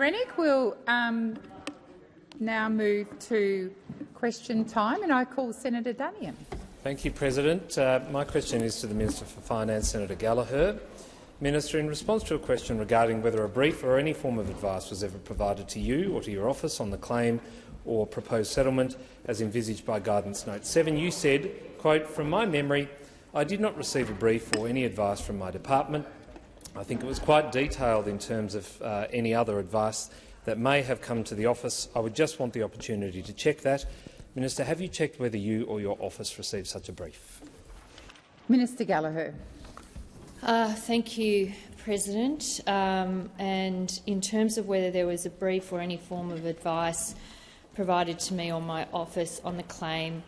Rennick. We'll now move to question time, and I call Senator Duniam. Thank you, President. My question is to the Minister for Finance, Senator Gallagher. Minister, in response to a question regarding whether a brief or any form of advice was ever provided to you or to your office on the claim or proposed settlement as envisaged by Guidance Note 7, you said, quote, "From my memory, I did not receive a brief or any advice from my department. I think it was quite detailed in terms of any other advice that may have come to the office. I would just want the opportunity to check that. Minister, have you checked whether you or your office received such a brief?" Minister Gallagher. Thank you, President. And in terms of whether there was a brief or any form of advice provided to me or my office on the claim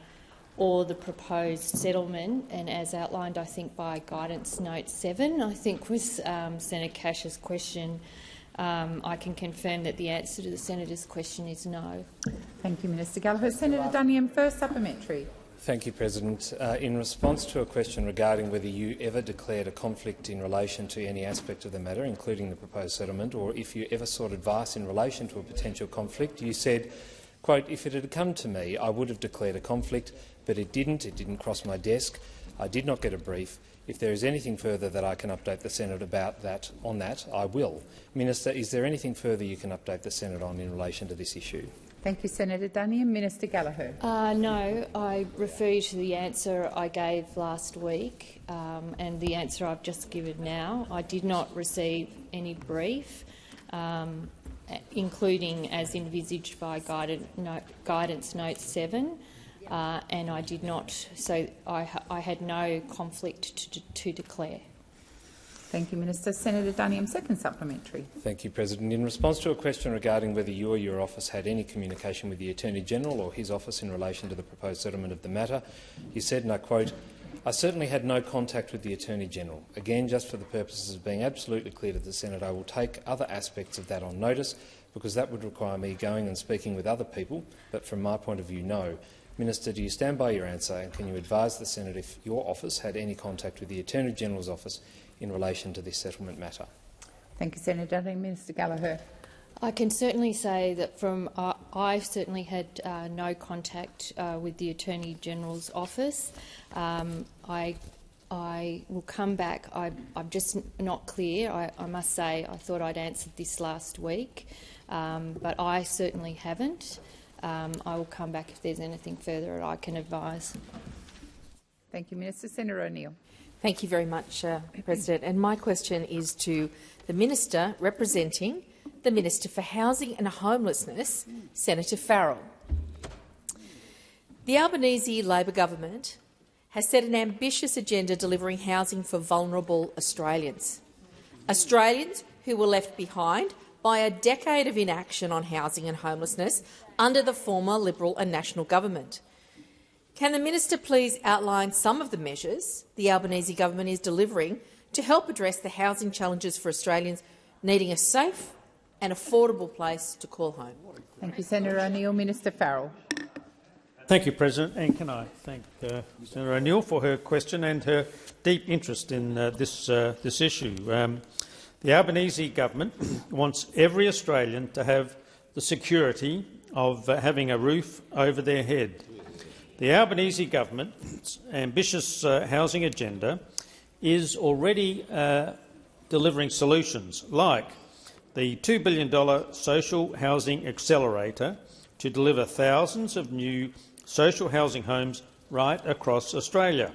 or the proposed settlement, and as outlined, I think, by Guidance Note 7, I think was Senator Cash's question, I can confirm that the answer to the senator's question is no. Thank you, Minister Gallagher. Senator Duniam, first supplementary. Thank you, President. In response to a question regarding whether you ever declared a conflict in relation to any aspect of the matter, including the proposed settlement, or if you ever sought advice in relation to a potential conflict, you said, quote, "If it had come to me, I would have declared a conflict, but it didn't. It didn't cross my desk. I did not get a brief. If there is anything further that I can update the Senate about that, I will." Minister, is there anything further you can update the Senate on in relation to this issue? Thank you, Senator Duniam. Minister Gallagher. No, I refer you to the answer I gave last week and the answer I've just given now. I did not receive any brief, including as envisaged by Guidance Note 7, and I did not. So I had no conflict to declare. Thank you, Minister. Senator Duniam, second supplementary. Thank you, President. In response to a question regarding whether you or your office had any communication with the Attorney-General or his office in relation to the proposed settlement of the matter, you said, and I quote, "I certainly had no contact with the Attorney-General. Again, just for the purposes of being absolutely clear to the Senate, I will take other aspects of that on notice, because that would require me going and speaking with other people, but from my point of view, no." Minister, do you stand by your answer, and can you advise the Senate if your office had any contact with the Attorney-General's office in relation to this settlement matter? Thank you, Senator Duniam. Minister Gallagher. I can certainly say that I certainly had no contact with the Attorney-General's office. I will come back. I'm just not clear. I must say I thought I'd answered this last week, but I certainly haven't. I will come back if there's anything further I can advise. Thank you, Minister. Senator O'Neill. Thank you very much, President. And my question is to the Minister representing the Minister for Housing and Homelessness, Senator Farrell. The Albanese Labor government has set an ambitious agenda delivering housing for vulnerable Australians. Australians who were left behind by a decade of inaction on housing and homelessness under the former Liberal and National government. Can the Minister please outline some of the measures the Albanese government is delivering to help address the housing challenges for Australians needing a safe and affordable place to call home? Thank you, Senator O'Neill. Minister Farrell. Thank you, President, and can I thank Senator O'Neill for her question and her deep interest in this issue. The Albanese government wants every Australian to have the security of having a roof over their head. The Albanese government's ambitious housing agenda is already delivering solutions like the $2 billion Social Housing Accelerator to deliver thousands of new social housing homes right across Australia.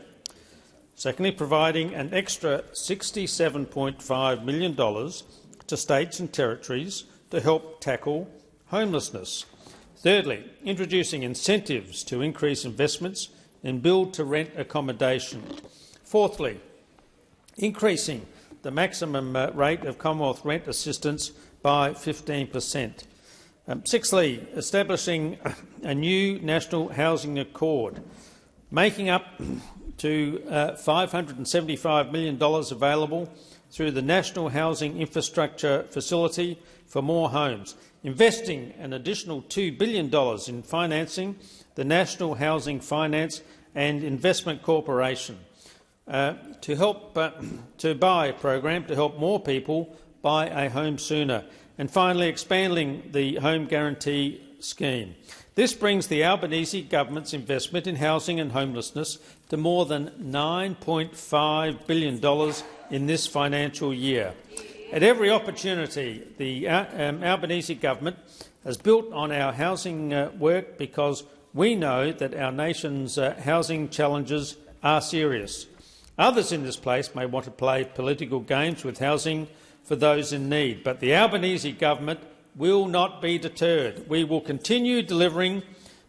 Secondly, providing an extra $67.5 million to states and territories to help tackle homelessness. Thirdly, introducing incentives to increase investments in build-to-rent accommodation. Fourthly, increasing the maximum rate of Commonwealth rent assistance by 15%. Sixthly, establishing a new National Housing Accord, making up to $575 million available through the National Housing Infrastructure Facility for more homes, investing an additional $2 billion in financing the National Housing Finance and Investment Corporation to help to buy program to help more people buy a home sooner, and finally expanding the Home Guarantee Scheme. This brings the Albanese government's investment in housing and homelessness to more than $9.5 billion in this financial year. At every opportunity, the Albanese government has built on our housing work because we know that our nation's housing challenges are serious. Others in this place may want to play political games with housing for those in need, but the Albanese government will not be deterred. We will continue delivering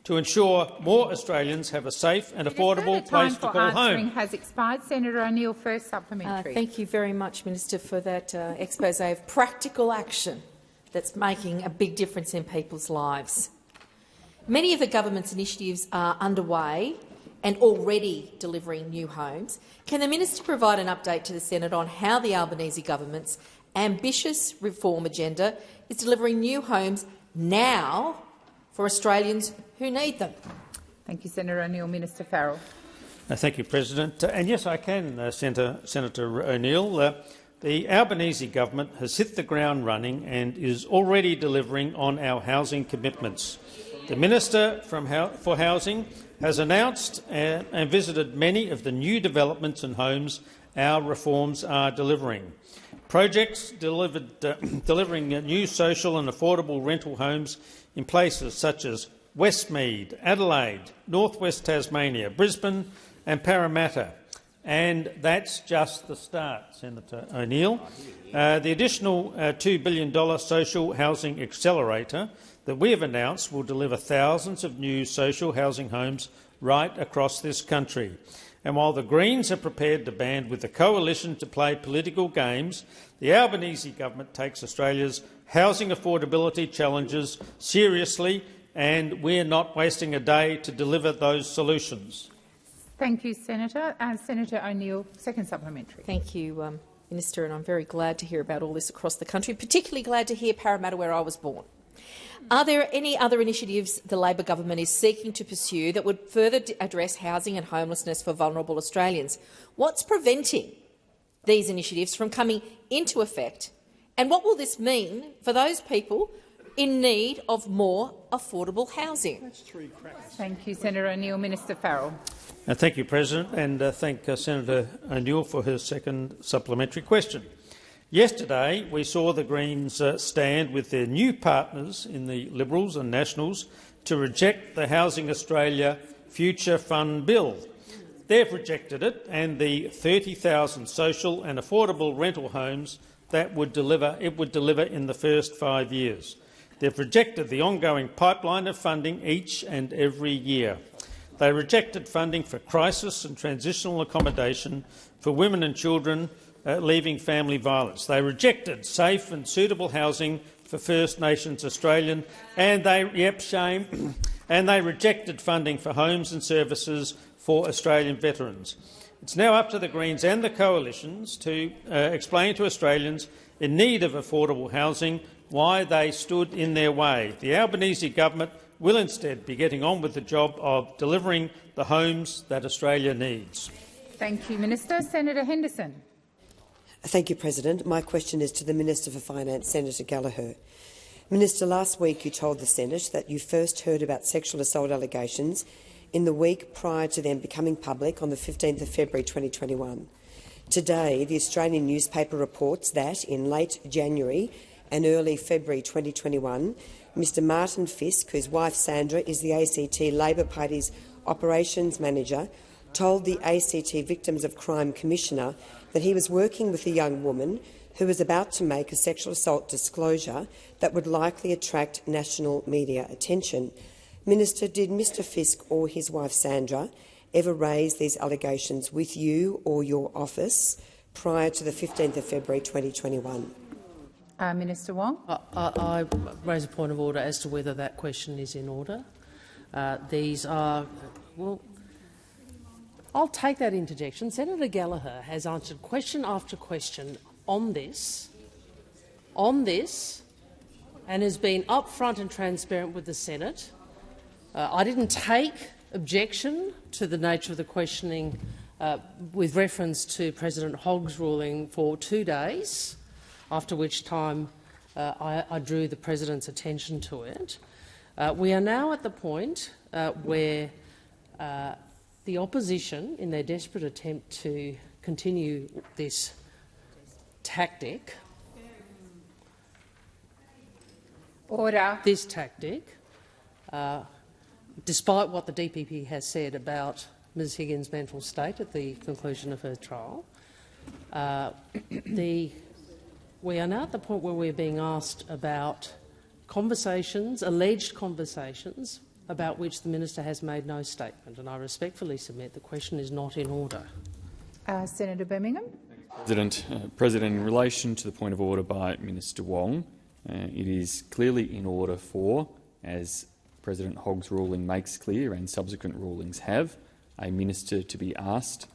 to ensure more Australians have a safe and affordable place to call home. The time for answering has expired. Senator O'Neill, first supplementary. Thank you very much, Minister, for that expose of practical action that's making a big difference in people's lives. Many of the government's initiatives are underway and already delivering new homes. Can the minister provide an update to the Senate on how the Albanese government's ambitious reform agenda is delivering new homes now for Australians who need them? Thank you, Senator O'Neill. Minister Farrell. Thank you, President. And yes, I can, Senator O'Neill. The Albanese government has hit the ground running and is already delivering on our housing commitments. The Minister for Housing has announced and visited many of the new developments and homes our reforms are delivering. Projects delivering new social and affordable rental homes in places such as Westmead, Adelaide, North West Tasmania, Brisbane and Parramatta. And that's just the start, Senator O'Neill. The additional $2 billion social housing accelerator that we have announced will deliver thousands of new social housing homes right across this country. And while the Greens are prepared to band with the Coalition to play political games, the Albanese government takes Australia's housing affordability challenges seriously, and we're not wasting a day to deliver those solutions. Thank you, Senator. Senator O'Neill, second supplementary. Thank you, Minister, and I'm very glad to hear about all this across the country, particularly glad to hear Parramatta, where I was born. Are there any other initiatives the Labor government is seeking to pursue that would further address housing and homelessness for vulnerable Australians? What's preventing these initiatives from coming into effect, and what will this mean for those people in need of more affordable housing? Thank you, Senator O'Neill. Minister Farrell. Thank you, President, and thank Senator O'Neill for her second supplementary question. Yesterday, we saw the Greens stand with their new partners in the Liberals and Nationals to reject the Housing Australia Future Fund bill. They've rejected it and the 30,000 social and affordable rental homes that it would deliver in the first 5 years. They've rejected the ongoing pipeline of funding each and every year. They rejected funding for crisis and transitional accommodation for women and children leaving family violence. They rejected safe and suitable housing for First Nations Australian, and they rejected funding for homes and services for Australian veterans. It's now up to the Greens and the coalitions to explain to Australians in need of affordable housing why they stood in their way. The Albanese government will instead be getting on with the job of delivering the homes that Australia needs. Thank you, Minister. Senator Henderson. Thank you, President. My question is to the Minister for Finance, Senator Gallagher. Minister, last week you told the Senate that you first heard about sexual assault allegations in the week prior to them becoming public on the 15th of February 2021. Today, the Australian newspaper reports that in late January and early February 2021, Mr Martin Fisk, whose wife Sandra is the ACT Labor Party's operations manager, told the ACT Victims of Crime Commissioner that he was working with a young woman who was about to make a sexual assault disclosure that would likely attract national media attention. Minister, did Mr Fisk or his wife Sandra ever raise these allegations with you or your office prior to the 15th of February 2021? Minister Wong. I raise a point of order as to whether that question is in order. These are well. I'll take that interjection. Senator Gallagher has answered question after question on this, and has been upfront and transparent with the Senate. I didn't take objection to the nature of the questioning with reference to President Hogg's ruling for 2 days, after which time I drew the President's attention to it. We are now at the point where the opposition, in their desperate attempt to continue this tactic, despite what the DPP has said about Ms Higgins' mental state at the conclusion of her trial, we are now at the point where we're being asked about conversations, alleged conversations, about which the minister has made no statement, and I respectfully submit the question is not in order. Senator Birmingham. President, in relation to the point of order by Minister Wong, it is clearly in order for, as President Hogg's ruling makes clear and subsequent rulings have, a minister to be asked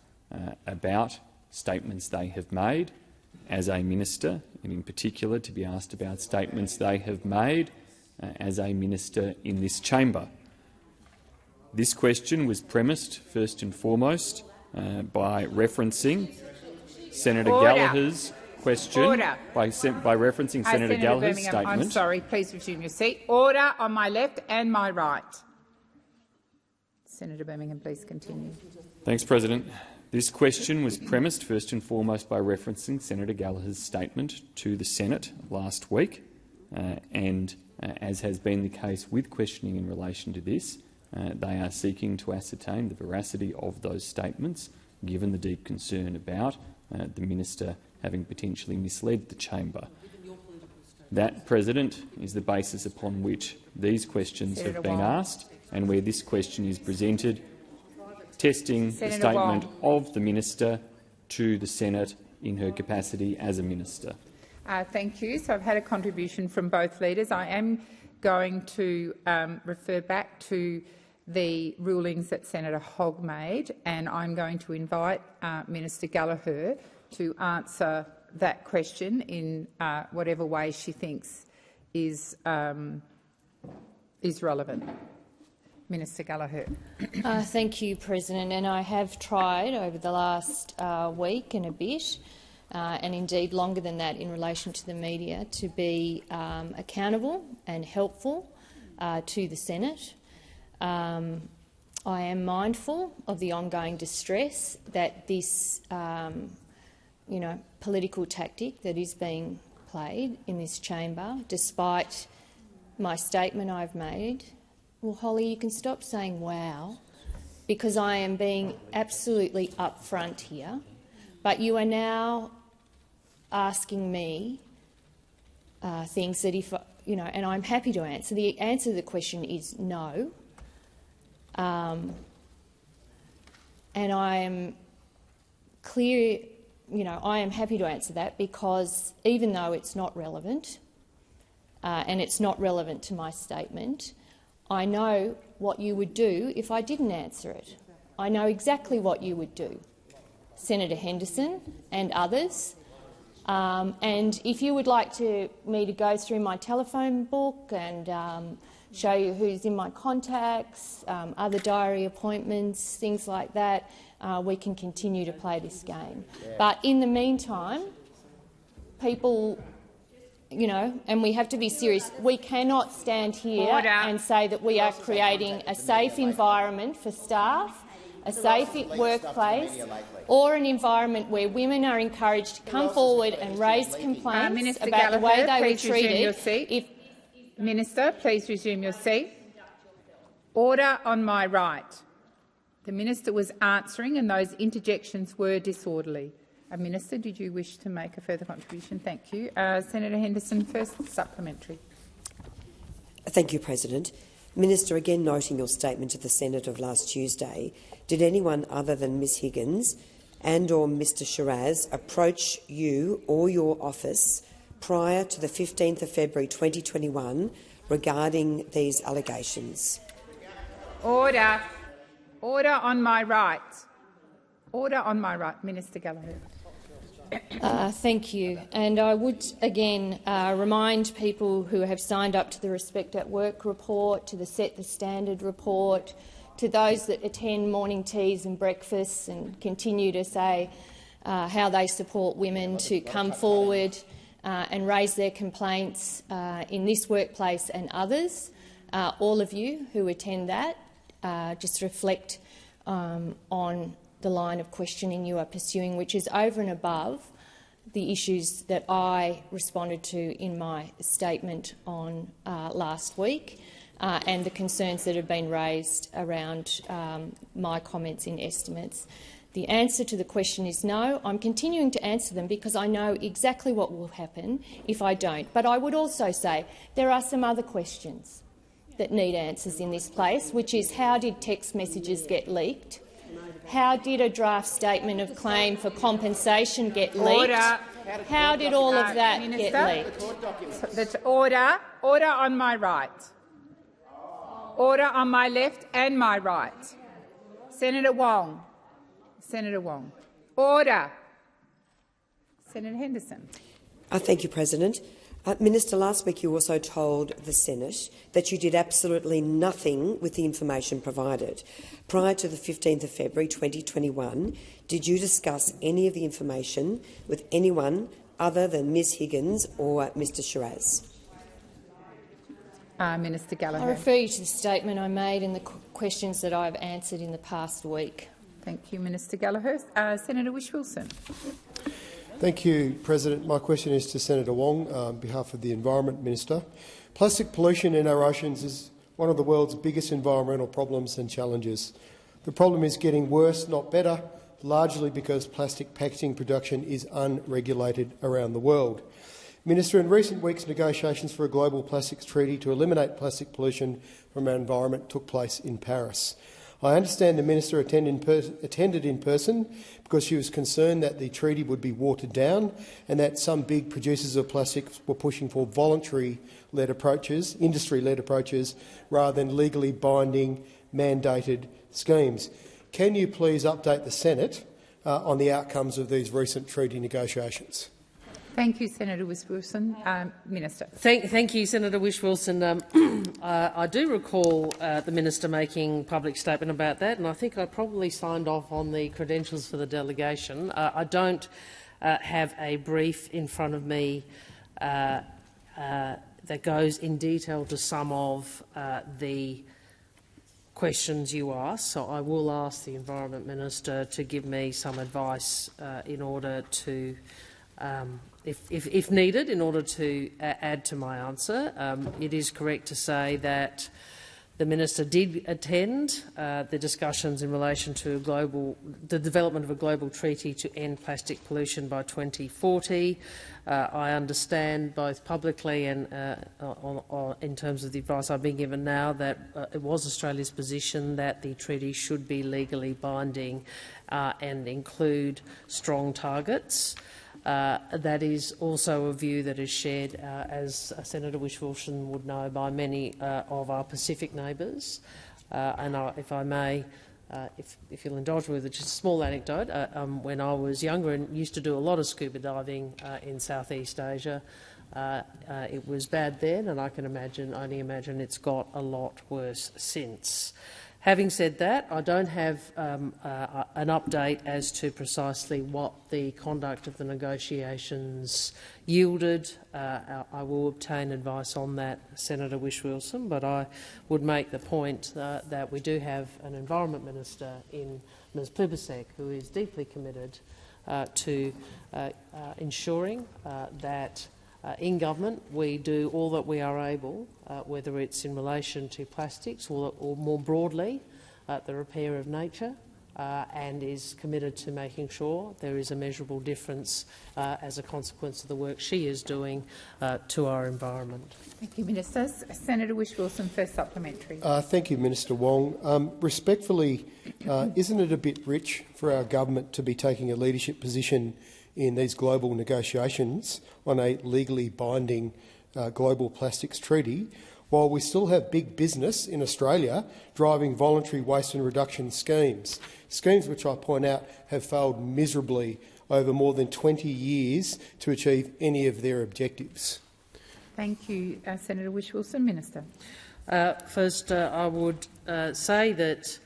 about statements they have made as a minister, and in particular to be asked about statements they have made as a minister in this chamber. This question was premised first and foremost by referencing Senator Gallagher's question, by referencing Senator Gallagher's statement. I'm sorry, please resume your seat. Order on my left and my right. Senator Birmingham, please continue. Thanks, President. This question was premised first and foremost by referencing Senator Gallagher's statement to the Senate last week, and as has been the case with questioning in relation to this, they are seeking to ascertain the veracity of those statements, given the deep concern about the minister having potentially misled the chamber. That, President, is the basis upon which these questions have been asked, and where this question is presented, testing the statement of the minister to the Senate in her capacity as a minister. Thank you. So I've had a contribution from both leaders. I am going to refer back to the rulings that Senator Hogg made, and I'm going to invite Minister Gallagher to answer that question in whatever way she thinks is relevant. Minister Gallagher. Thank you, President. And I have tried over the last week and a bit, and indeed longer than that in relation to the media, to be accountable and helpful to the Senate. I am mindful of the ongoing distress that this political tactic that is being played in this chamber, despite my statement I've made. Well, Holly, you can stop saying wow, because I am being absolutely upfront here. But you are now asking me things that and I'm happy to answer. The answer to the question is no. And I am clear, I am happy to answer that, because even though it's not relevant, and it's not relevant to my statement, I know what you would do if I didn't answer it. I know exactly what you would do, Senator Henderson and others. And if you would like me to go through my telephone book and show you who's in my contacts, other diary appointments, things like that, we can continue to play this game. But in the meantime, people, and we have to be serious. We cannot stand here and say that we are creating a safe environment for staff, a safe workplace, or an environment where women are encouraged to come forward and raise complaints about the way they were treated. Minister, please resume your seat. Order on my right. The minister was answering, and those interjections were disorderly. Minister, did you wish to make a further contribution? Thank you. Senator Henderson, first supplementary. Thank you, President. Minister, again noting your statement to the Senate of last Tuesday, did anyone other than Ms Higgins and or Mr Shiraz approach you or your office prior to the 15th of February 2021 regarding these allegations? Order. Order on my right. Order on my right. Minister Gallagher. Thank you. And I would again remind people who have signed up to the Respect at Work report, to the Set the Standard report, to those that attend morning teas and breakfasts and continue to say how they support women to come forward and raise their complaints in this workplace and others. All of you who attend that, just reflect on the line of questioning you are pursuing, which is over and above the issues that I responded to in my statement on last week, and the concerns that have been raised around my comments in estimates. The answer to the question is no. I'm continuing to answer them because I know exactly what will happen if I don't. But I would also say there are some other questions that need answers in this place, which is how did text messages get leaked? How did a draft statement of claim for compensation get leaked? Order. How did all of that Minister, get leaked? That's order. Order on my right. Order on my left and my right. Senator Wong. Senator Wong. Order. Senator Henderson. Thank you, President. Minister, last week you also told the Senate that you did absolutely nothing with the information provided. Prior to the 15th of February 2021, did you discuss any of the information with anyone other than Ms Higgins or Mr Shiraz? Minister Gallagher. I refer you to the statement I made and the questions that I've answered in the past week. Thank you, Minister Gallagher. Senator Whish-Wilson. Thank you, President. My question is to Senator Wong on behalf of the Environment Minister. Plastic pollution in our oceans is one of the world's biggest environmental problems and challenges. The problem is getting worse, not better, largely because plastic packaging production is unregulated around the world. Minister, in recent weeks, negotiations for a global plastics treaty to eliminate plastic pollution from our environment took place in Paris. I understand the Minister attended in person because she was concerned that the treaty would be watered down and that some big producers of plastics were pushing for voluntary-led approaches, industry-led approaches, rather than legally binding, mandated schemes. Can you please update the Senate on the outcomes of these recent treaty negotiations? Thank you, Senator Whish-Wilson. Minister. Thank you, Senator Whish-Wilson. I do recall the minister making a public statement about that, and I think I probably signed off on the credentials for the delegation. I don't have a brief in front of me that goes in detail to some of the questions you asked, so I will ask the Environment Minister to give me some advice in order to if needed, in order to add to my answer. It is correct to say that the minister did attend the discussions in relation to the development of a global treaty to end plastic pollution by 2040. I understand both publicly and in terms of the advice I've been given now that it was Australia's position that the treaty should be legally binding and include strong targets. That is also a view that is shared, as Senator Whish-Wilson would know, by many of our Pacific neighbours. And if I may, if you'll indulge me with just a small anecdote, when I was younger and used to do a lot of scuba diving in Southeast Asia, it was bad then, and I can only imagine it's got a lot worse since. Having said that, I don't have an update as to precisely what the conduct of the negotiations yielded. I will obtain advice on that, Senator Whish-Wilson, but I would make the point that we do have an Environment Minister in Ms Plibersek who is deeply committed to ensuring that in government we do all that we are able, whether it's in relation to plastics or more broadly the repair of nature, and is committed to making sure there is a measurable difference as a consequence of the work she is doing to our environment. Thank you, Minister. Senator Whish-Wilson, first supplementary. Thank you, Minister Wong. Respectfully, isn't it a bit rich for our government to be taking a leadership position in these global negotiations on a legally binding global plastics treaty, while we still have big business in Australia driving voluntary waste and reduction schemes which I point out have failed miserably over more than 20 years to achieve any of their objectives? Thank you, Senator Whish-Wilson. Minister. First, I would say that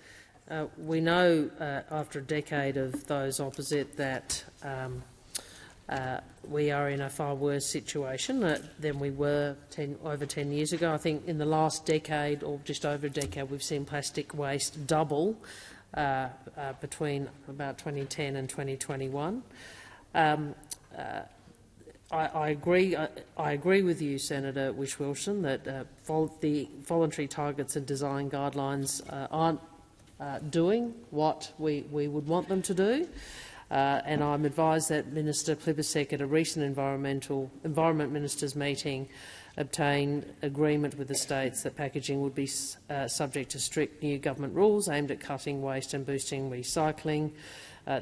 we know after a decade of those opposite that we are in a far worse situation than we were over 10 years ago. I think in the last decade, or just over a decade, we've seen plastic waste double between about 2010 and 2021. I agree with you, Senator Whish-Wilson, that the voluntary targets and design guidelines aren't doing what we would want them to do. And I'm advised that Minister Plibersek at a recent Environment Ministers meeting obtained agreement with the states that packaging would be subject to strict new government rules aimed at cutting waste and boosting recycling.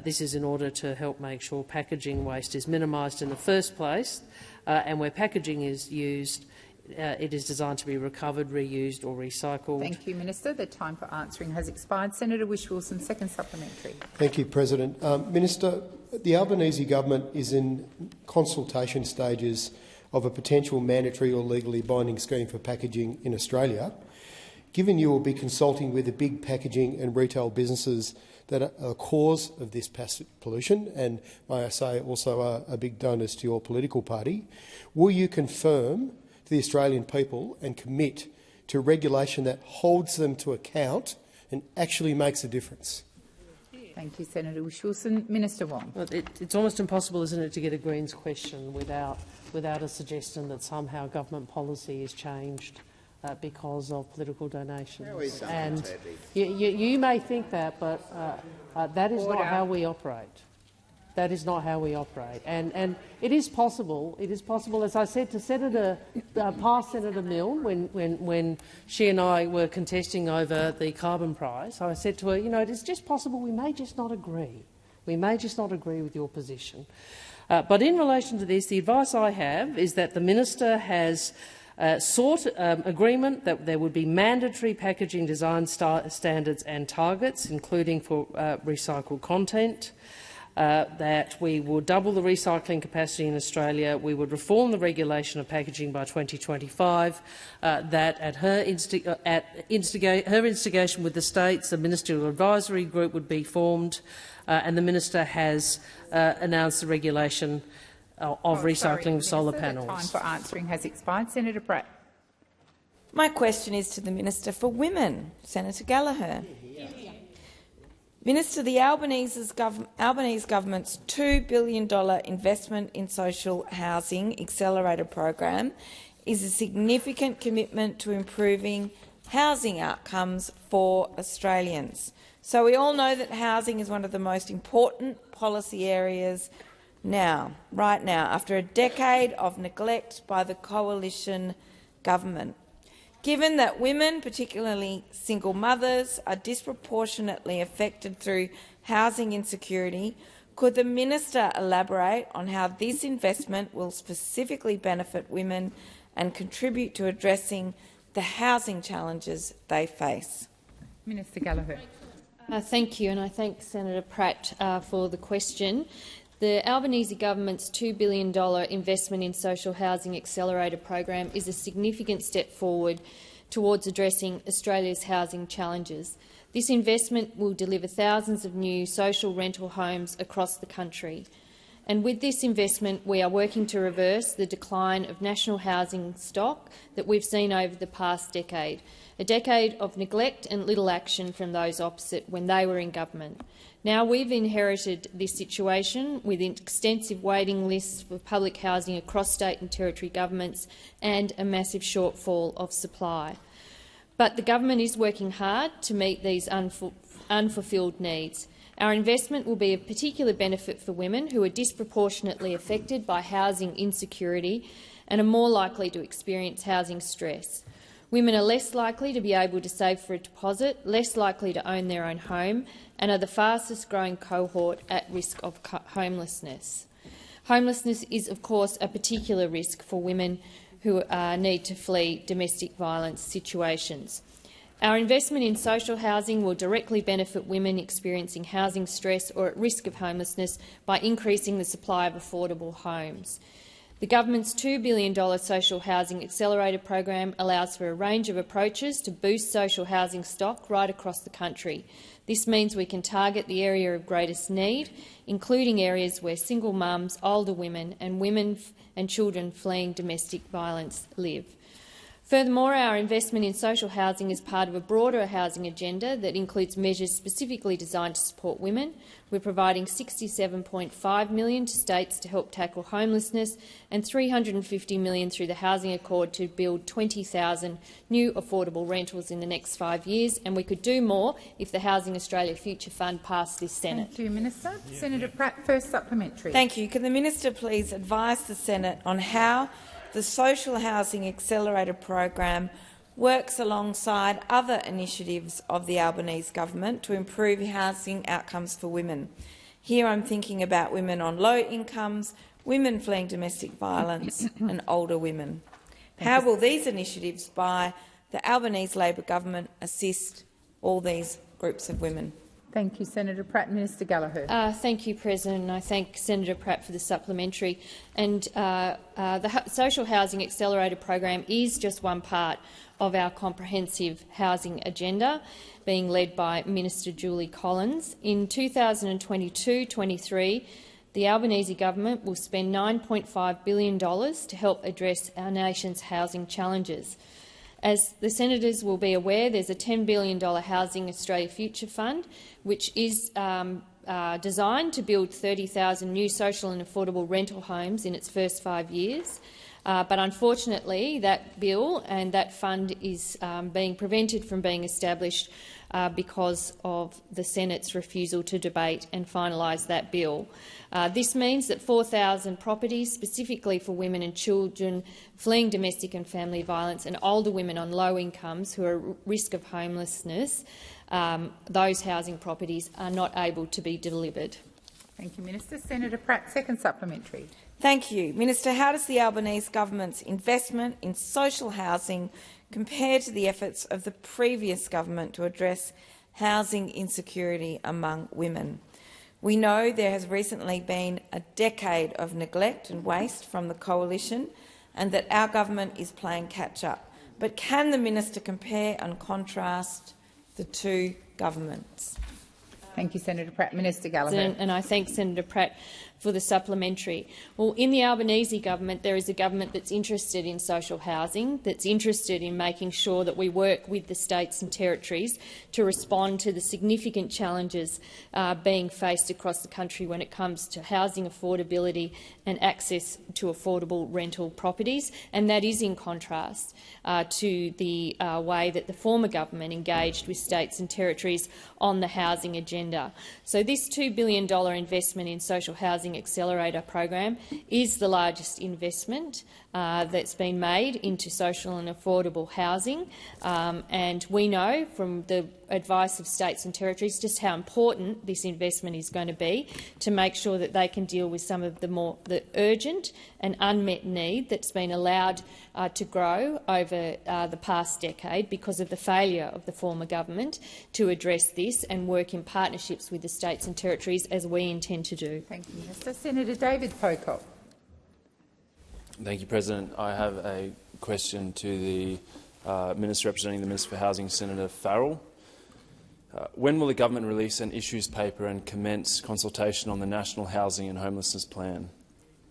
This is in order to help make sure packaging waste is minimised in the first place, and where packaging is used, it is designed to be recovered, reused or recycled. Thank you, Minister. The time for answering has expired. Senator Whish-Wilson, second supplementary. Thank you, President. Minister, the Albanese government is in consultation stages of a potential mandatory or legally binding scheme for packaging in Australia. Given you will be consulting with the big packaging and retail businesses that are the cause of this plastic pollution, and may I say also are big donors to your political party, will you confirm to the Australian people and commit to regulation that holds them to account and actually makes a difference? Thank you, Senator Whish-Wilson. Minister Wong. Well, it's almost impossible, isn't it, to get a Greens question without a suggestion that somehow government policy is changed because of political donations. And you may think that, but that is not how we operate. That is not how we operate. And it is possible. It is possible, as I said to past Senator Milne, when she and I were contesting over the carbon price, I said to her, you know, it is just possible we may just not agree. We may just not agree with your position. But in relation to this, the advice I have is that the minister has sought agreement that there would be mandatory packaging design standards and targets, including for recycled content, that we will double the recycling capacity in Australia, we would reform the regulation of packaging by 2025, that at her instigation with the states, a ministerial advisory group would be formed, and the minister has announced the regulation of recycling of solar panels. The time for answering has expired. Senator Pratt. My question is to the Minister for Women, Senator Gallagher. Minister, the Albanese government's $2 billion investment in social housing accelerator program is a significant commitment to improving housing outcomes for Australians. So we all know that housing is one of the most important policy areas right now, after a decade of neglect by the coalition government. Given that women, particularly single mothers, are disproportionately affected through housing insecurity, could the minister elaborate on how this investment will specifically benefit women and contribute to addressing the housing challenges they face? Minister Gallagher. Thank you, and I thank Senator Pratt for the question. The Albanese government's $2 billion investment in social housing accelerator program is a significant step forward towards addressing Australia's housing challenges. This investment will deliver thousands of new social rental homes across the country. And with this investment, we are working to reverse the decline of national housing stock that we've seen over the past decade, a decade of neglect and little action from those opposite when they were in government. Now we've inherited this situation with extensive waiting lists for public housing across state and territory governments and a massive shortfall of supply. But the government is working hard to meet these unfulfilled needs. Our investment will be of particular benefit for women who are disproportionately affected by housing insecurity and are more likely to experience housing stress. Women are less likely to be able to save for a deposit, less likely to own their own home, and are the fastest-growing cohort at risk of homelessness. Homelessness is, of course, a particular risk for women who need to flee domestic violence situations. Our investment in social housing will directly benefit women experiencing housing stress or at risk of homelessness by increasing the supply of affordable homes. The government's $2 billion social housing accelerator program allows for a range of approaches to boost social housing stock right across the country. This means we can target the area of greatest need, including areas where single mums, older women and children fleeing domestic violence live. Furthermore, our investment in social housing is part of a broader housing agenda that includes measures specifically designed to support women. We're providing $67.5 million to states to help tackle homelessness and $350 million through the Housing Accord to build 20,000 new affordable rentals in the next 5 years, and we could do more if the Housing Australia Future Fund passed this Senate. Thank you, Minister. Senator Pratt, first supplementary. Thank you. Can the minister please advise the Senate on how the Social Housing Accelerator program works alongside other initiatives of the Albanese government to improve housing outcomes for women? Here I'm thinking about women on low incomes, women fleeing domestic violence and older women. How will these initiatives by the Albanese Labor government assist all these groups of women? Thank you, Senator Pratt. Minister Gallagher. Thank you, President, and I thank Senator Pratt for the supplementary. And the Social Housing Accelerator program is just one part of our comprehensive housing agenda, being led by Minister Julie Collins. In 2022-23, the Albanese government will spend $9.5 billion to help address our nation's housing challenges. As the senators will be aware, there's a $10 billion Housing Australia Future Fund, which is designed to build 30,000 new social and affordable rental homes in its first 5 years. But unfortunately, that bill and that fund is being prevented from being established because of the Senate's refusal to debate and finalise that bill. This means that 4,000 properties, specifically for women and children fleeing domestic and family violence and older women on low incomes who are at risk of homelessness, those housing properties are not able to be delivered. Thank you, Minister. Senator Pratt, second supplementary. Thank you. Minister, how does the Albanese government's investment in social housing compare to the efforts of the previous government to address housing insecurity among women? We know there has recently been a decade of neglect and waste from the coalition and that our government is playing catch-up. But can the minister compare and contrast the two governments? Thank you, Senator Pratt. Minister Gallagher. And I thank Senator Pratt for the supplementary. Well, in the Albanese government, there is a government that's interested in social housing, that's interested in making sure that we work with the states and territories to respond to the significant challenges being faced across the country when it comes to housing affordability and access to affordable rental properties. And that is in contrast to the way that the former government engaged with states and territories on the housing agenda. So this $2 billion investment in social housing accelerator program is the largest investment that's been made into social and affordable housing, and we know from the advice of states and territories just how important this investment is going to be to make sure that they can deal with some of the urgent and unmet need that's been allowed to grow over the past decade because of the failure of the former government to address this and work in partnerships with the states and territories as we intend to do. Thank you, Minister. Senator David Pocock. Thank you, President. I have a question to the Minister representing the Minister for Housing, Senator Farrell. When will the government release an issues paper and commence consultation on the National Housing and Homelessness Plan?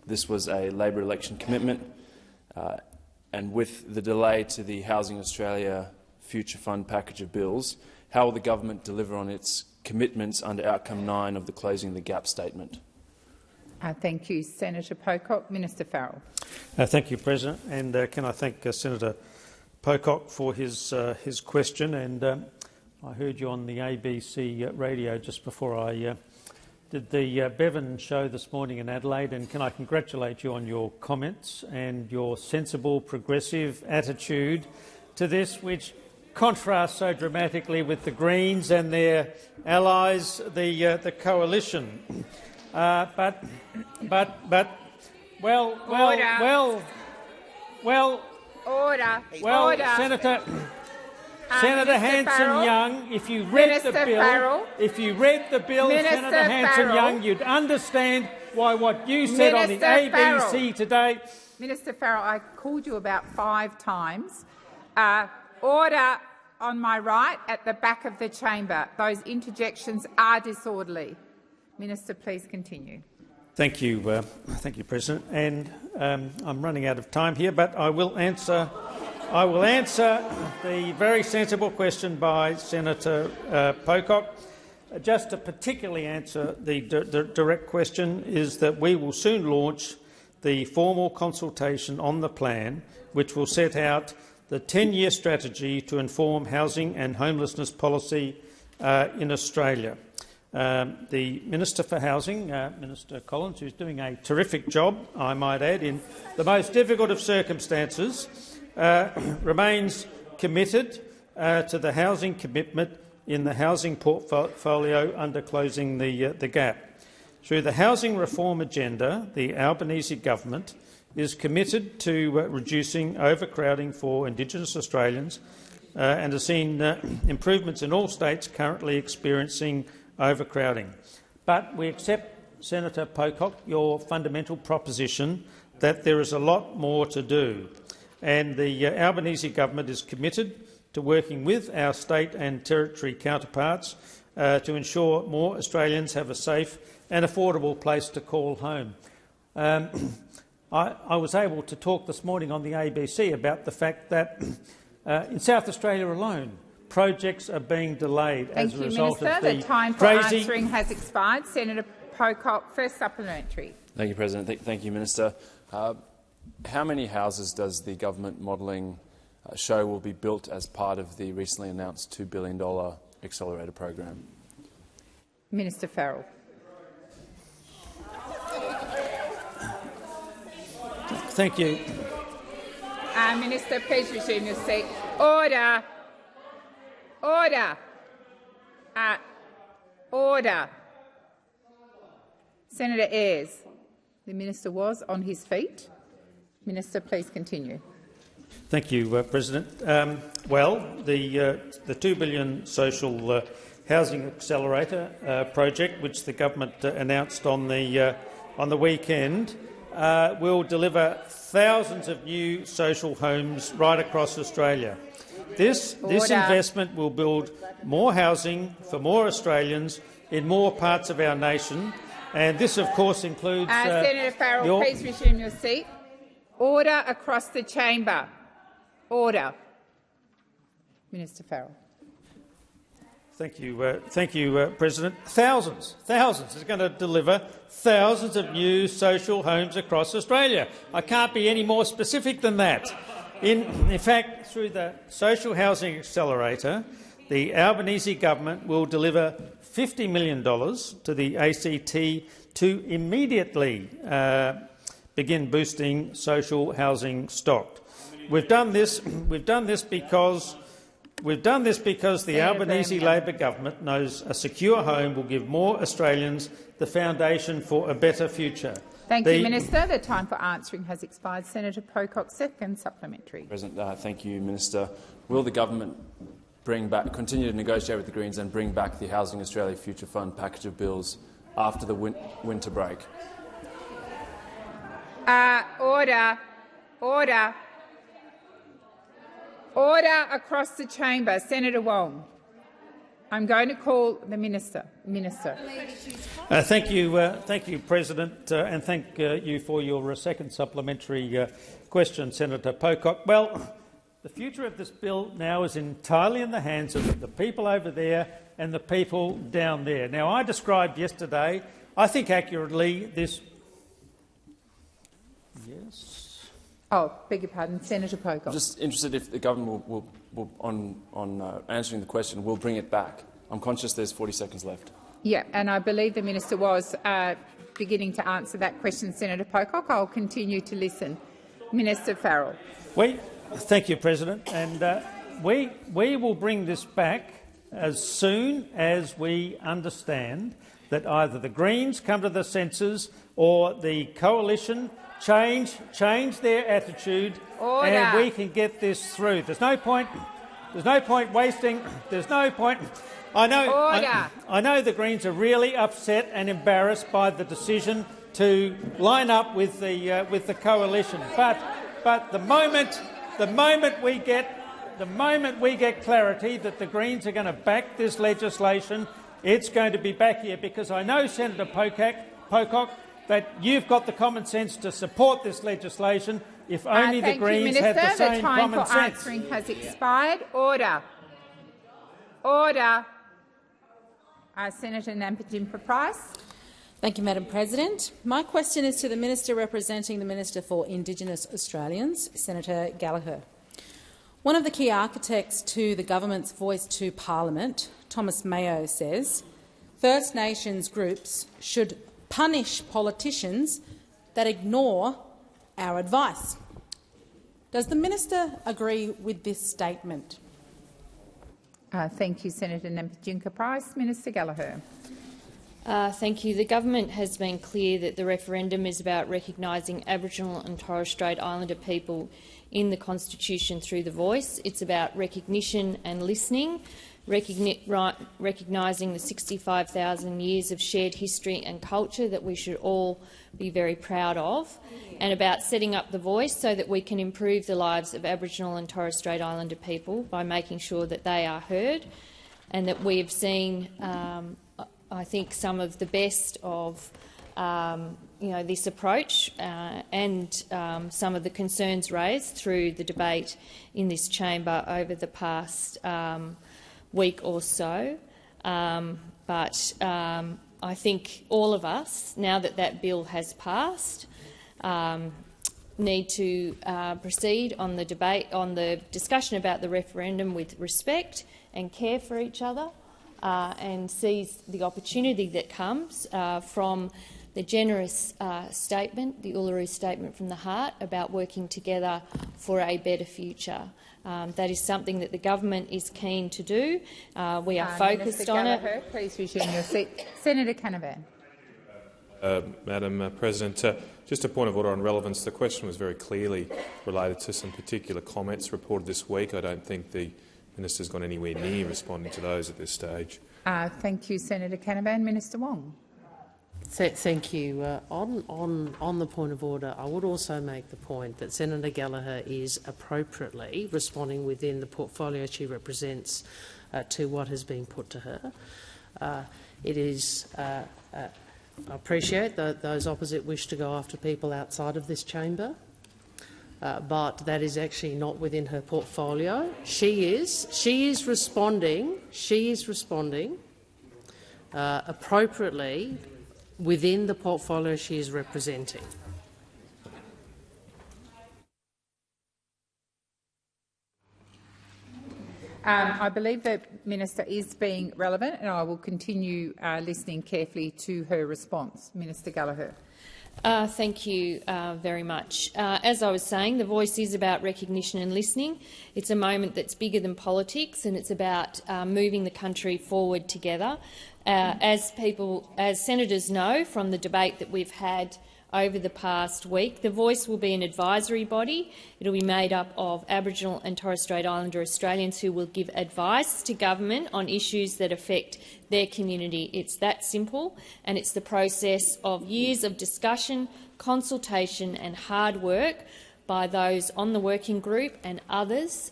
This was a Labor election commitment, and with the delay to the Housing Australia Future Fund package of bills, how will the government deliver on its commitments under Outcome 9 of the Closing the Gap statement? Thank you, Senator Pocock. Minister Farrell. Thank you, President. And can I thank Senator Pocock for his question? And I heard you on the ABC radio just before I did the Bevan show this morning in Adelaide, and can I congratulate you on your comments and your sensible, progressive attitude to this, which contrasts so dramatically with the Greens and their allies, the coalition. Well, Order. Senator Mr. Hanson-Young, if you read the bill, Senator Hanson-Young, you'd understand why what you said on the ABC Farrell. today. Minister Farrell, I called you about 5 times. Order on my right at the back of the chamber. Those interjections are disorderly. Minister, please continue. Thank you, President. And I'm running out of time here, but I will answer the very sensible question by Senator Pocock. Just to particularly answer the direct question is that we will soon launch the formal consultation on the plan, which will set out the 10-year strategy to inform housing and homelessness policy in Australia. The Minister for Housing, Minister Collins, who's doing a terrific job, I might add, in the most difficult of circumstances, remains committed to the housing commitment in the housing portfolio under Closing the Gap. Through the housing reform agenda, the Albanese government is committed to reducing overcrowding for Indigenous Australians and has seen improvements in all states currently experiencing overcrowding. But we accept, Senator Pocock, your fundamental proposition that there is a lot more to do, and the Albanese government is committed to working with our state and territory counterparts to ensure more Australians have a safe and affordable place to call home. I was able to talk this morning on the ABC about the fact that in South Australia alone, projects are being delayed as a result of the the time for answering has expired. Senator Pocock, first supplementary. Thank you, President. Thank you, Minister. How many houses does the government modelling show will be built as part of the recently announced $2 billion accelerator program? Minister Farrell. Thank you. Minister, please resume your seat. Order. Order. Order. Senator Ayres. The minister was on his feet. Minister, please continue. Thank you, President. Well, the $2 billion social housing accelerator project, which the government announced on the weekend, will deliver thousands of new social homes right across Australia. This investment will build more housing for more Australians in more parts of our nation, and this, of course, includes... Senator Farrell, please resume your seat. Order across the chamber. Order. Minister Farrell. Thank you, President. Thousands. It's going to deliver thousands of new social homes across Australia. I can't be any more specific than that. In fact, through the Social Housing Accelerator, the Albanese government will deliver $50 million to the ACT to immediately begin boosting social housing stock. We've done this because the Albanese Labor government knows a secure home will give more Australians the foundation for a better future. Thank you, Minister. The time for answering has expired. Senator Pocock, second supplementary. President, thank you, Minister. Will the government continue to negotiate with the Greens and bring back the Housing Australia Future Fund package of bills after the winter break? Order. Order. Order across the chamber. Senator Wong. I'm going to call the Minister. Thank you, President, and thank you for your second supplementary question, Senator Pocock. Well, the future of this bill now is entirely in the hands of the people over there and the people down there. Now, I described yesterday, I think accurately, this... Yes? Oh, beg your pardon, Senator Pocock. I'm just interested if the government will on answering the question, will bring it back. I'm conscious there's 40 seconds left. Yeah, and I believe the minister was beginning to answer that question, Senator Pocock. I'll continue to listen. Minister Farrell. Thank you, President. And we will bring this back as soon as we understand that either the Greens come to the senses or the coalition change their attitude. Order. And we can get this through. There's no point wasting. There's no point. I know the Greens are really upset and embarrassed by the decision to line up with the coalition. But the moment we get clarity that the Greens are going to back this legislation, it's going to be back here, because I know, Senator Pocock, that you've got the common sense to support this legislation. If only the Greens had the same common sense. The time for answering has expired. Order. Order. Senator Nampijinpa-Price. Thank you, Madam President. My question is to the Minister representing the Minister for Indigenous Australians, Senator Gallagher. One of the key architects to the government's Voice to Parliament, Thomas Mayo, says First Nations groups should punish politicians that ignore our advice. Does the Minister agree with this statement? Thank you, Senator Nampijinpa-Price. Minister Gallagher. Thank you. The government has been clear that the referendum is about recognising Aboriginal and Torres Strait Islander people in the Constitution through the voice. It's about recognition and listening, recognising the 65,000 years of shared history and culture that we should all be very proud of, and about setting up the voice so that we can improve the lives of Aboriginal and Torres Strait Islander people by making sure that they are heard, and that we have seen I think some of the best of this approach and some of the concerns raised through the debate in this chamber over the past week or so. But I think all of us, now that that bill has passed, need to proceed on the debate, on the discussion about the referendum with respect and care for each other. And seize the opportunity that comes from the generous statement, the Uluru Statement from the Heart, about working together for a better future. That is something that the government is keen to do. We are focused on it. Please resume your seat. Senator Canavan. Madam President, just a point of order on relevance. The question was very clearly related to some particular comments reported this week. I don't think the Minister's gone anywhere near responding to those at this stage. Thank you, Senator Canavan. Minister Wong. Thank you. On the point of order, I would also make the point that Senator Gallagher is appropriately responding within the portfolio she represents to what has been put to her. It is. I appreciate that those opposite wish to go after people outside of this chamber. But that is actually not within her portfolio. She is responding appropriately within the portfolio she is representing. I believe the Minister is being relevant, and I will continue listening carefully to her response. Minister Gallagher. Thank you very much. As I was saying, the voice is about recognition and listening. It's a moment that's bigger than politics, and it's about moving the country forward together. As senators know from the debate that we've had over the past week, the voice will be an advisory body. It will be made up of Aboriginal and Torres Strait Islander Australians who will give advice to government on issues that affect their community. It's that simple, and it's the process of years of discussion, consultation and hard work by those on the working group and others,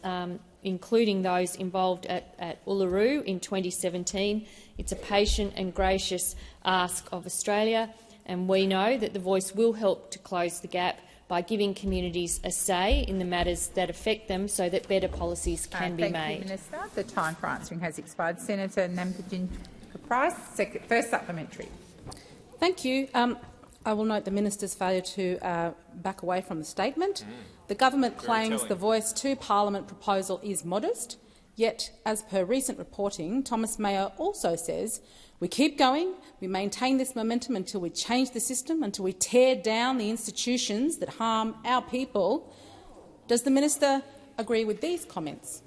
including those involved at Uluru in 2017. It's a patient and gracious ask of Australia, and we know that the voice will help to close the gap by giving communities a say in the matters that affect them so that better policies can be made. Thank you, Minister. The time for answering has expired. Senator Nampijinpa-Price, first supplementary. Thank you. I will note the Minister's failure to back away from the statement. The government claims the Voice to Parliament proposal is modest, yet, as per recent reporting, Thomas Mayo also says we keep going, we maintain this momentum until we change the system, until we tear down the institutions that harm our people. Does the Minister agree with these comments?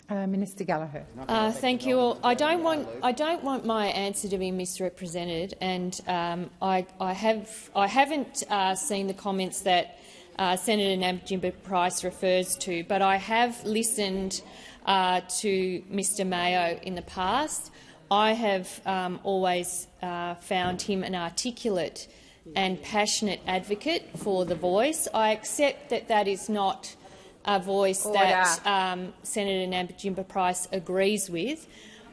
Minister Gallagher. Thank you all. I don't want my answer to be misrepresented, and I haven't seen the comments that Senator Nampijinpa-Price refers to, but I have listened to Mr Mayo in the past. I have always found him an articulate and passionate advocate for the voice. I accept that that is not a voice that Senator Nampijinpa-Price agrees with,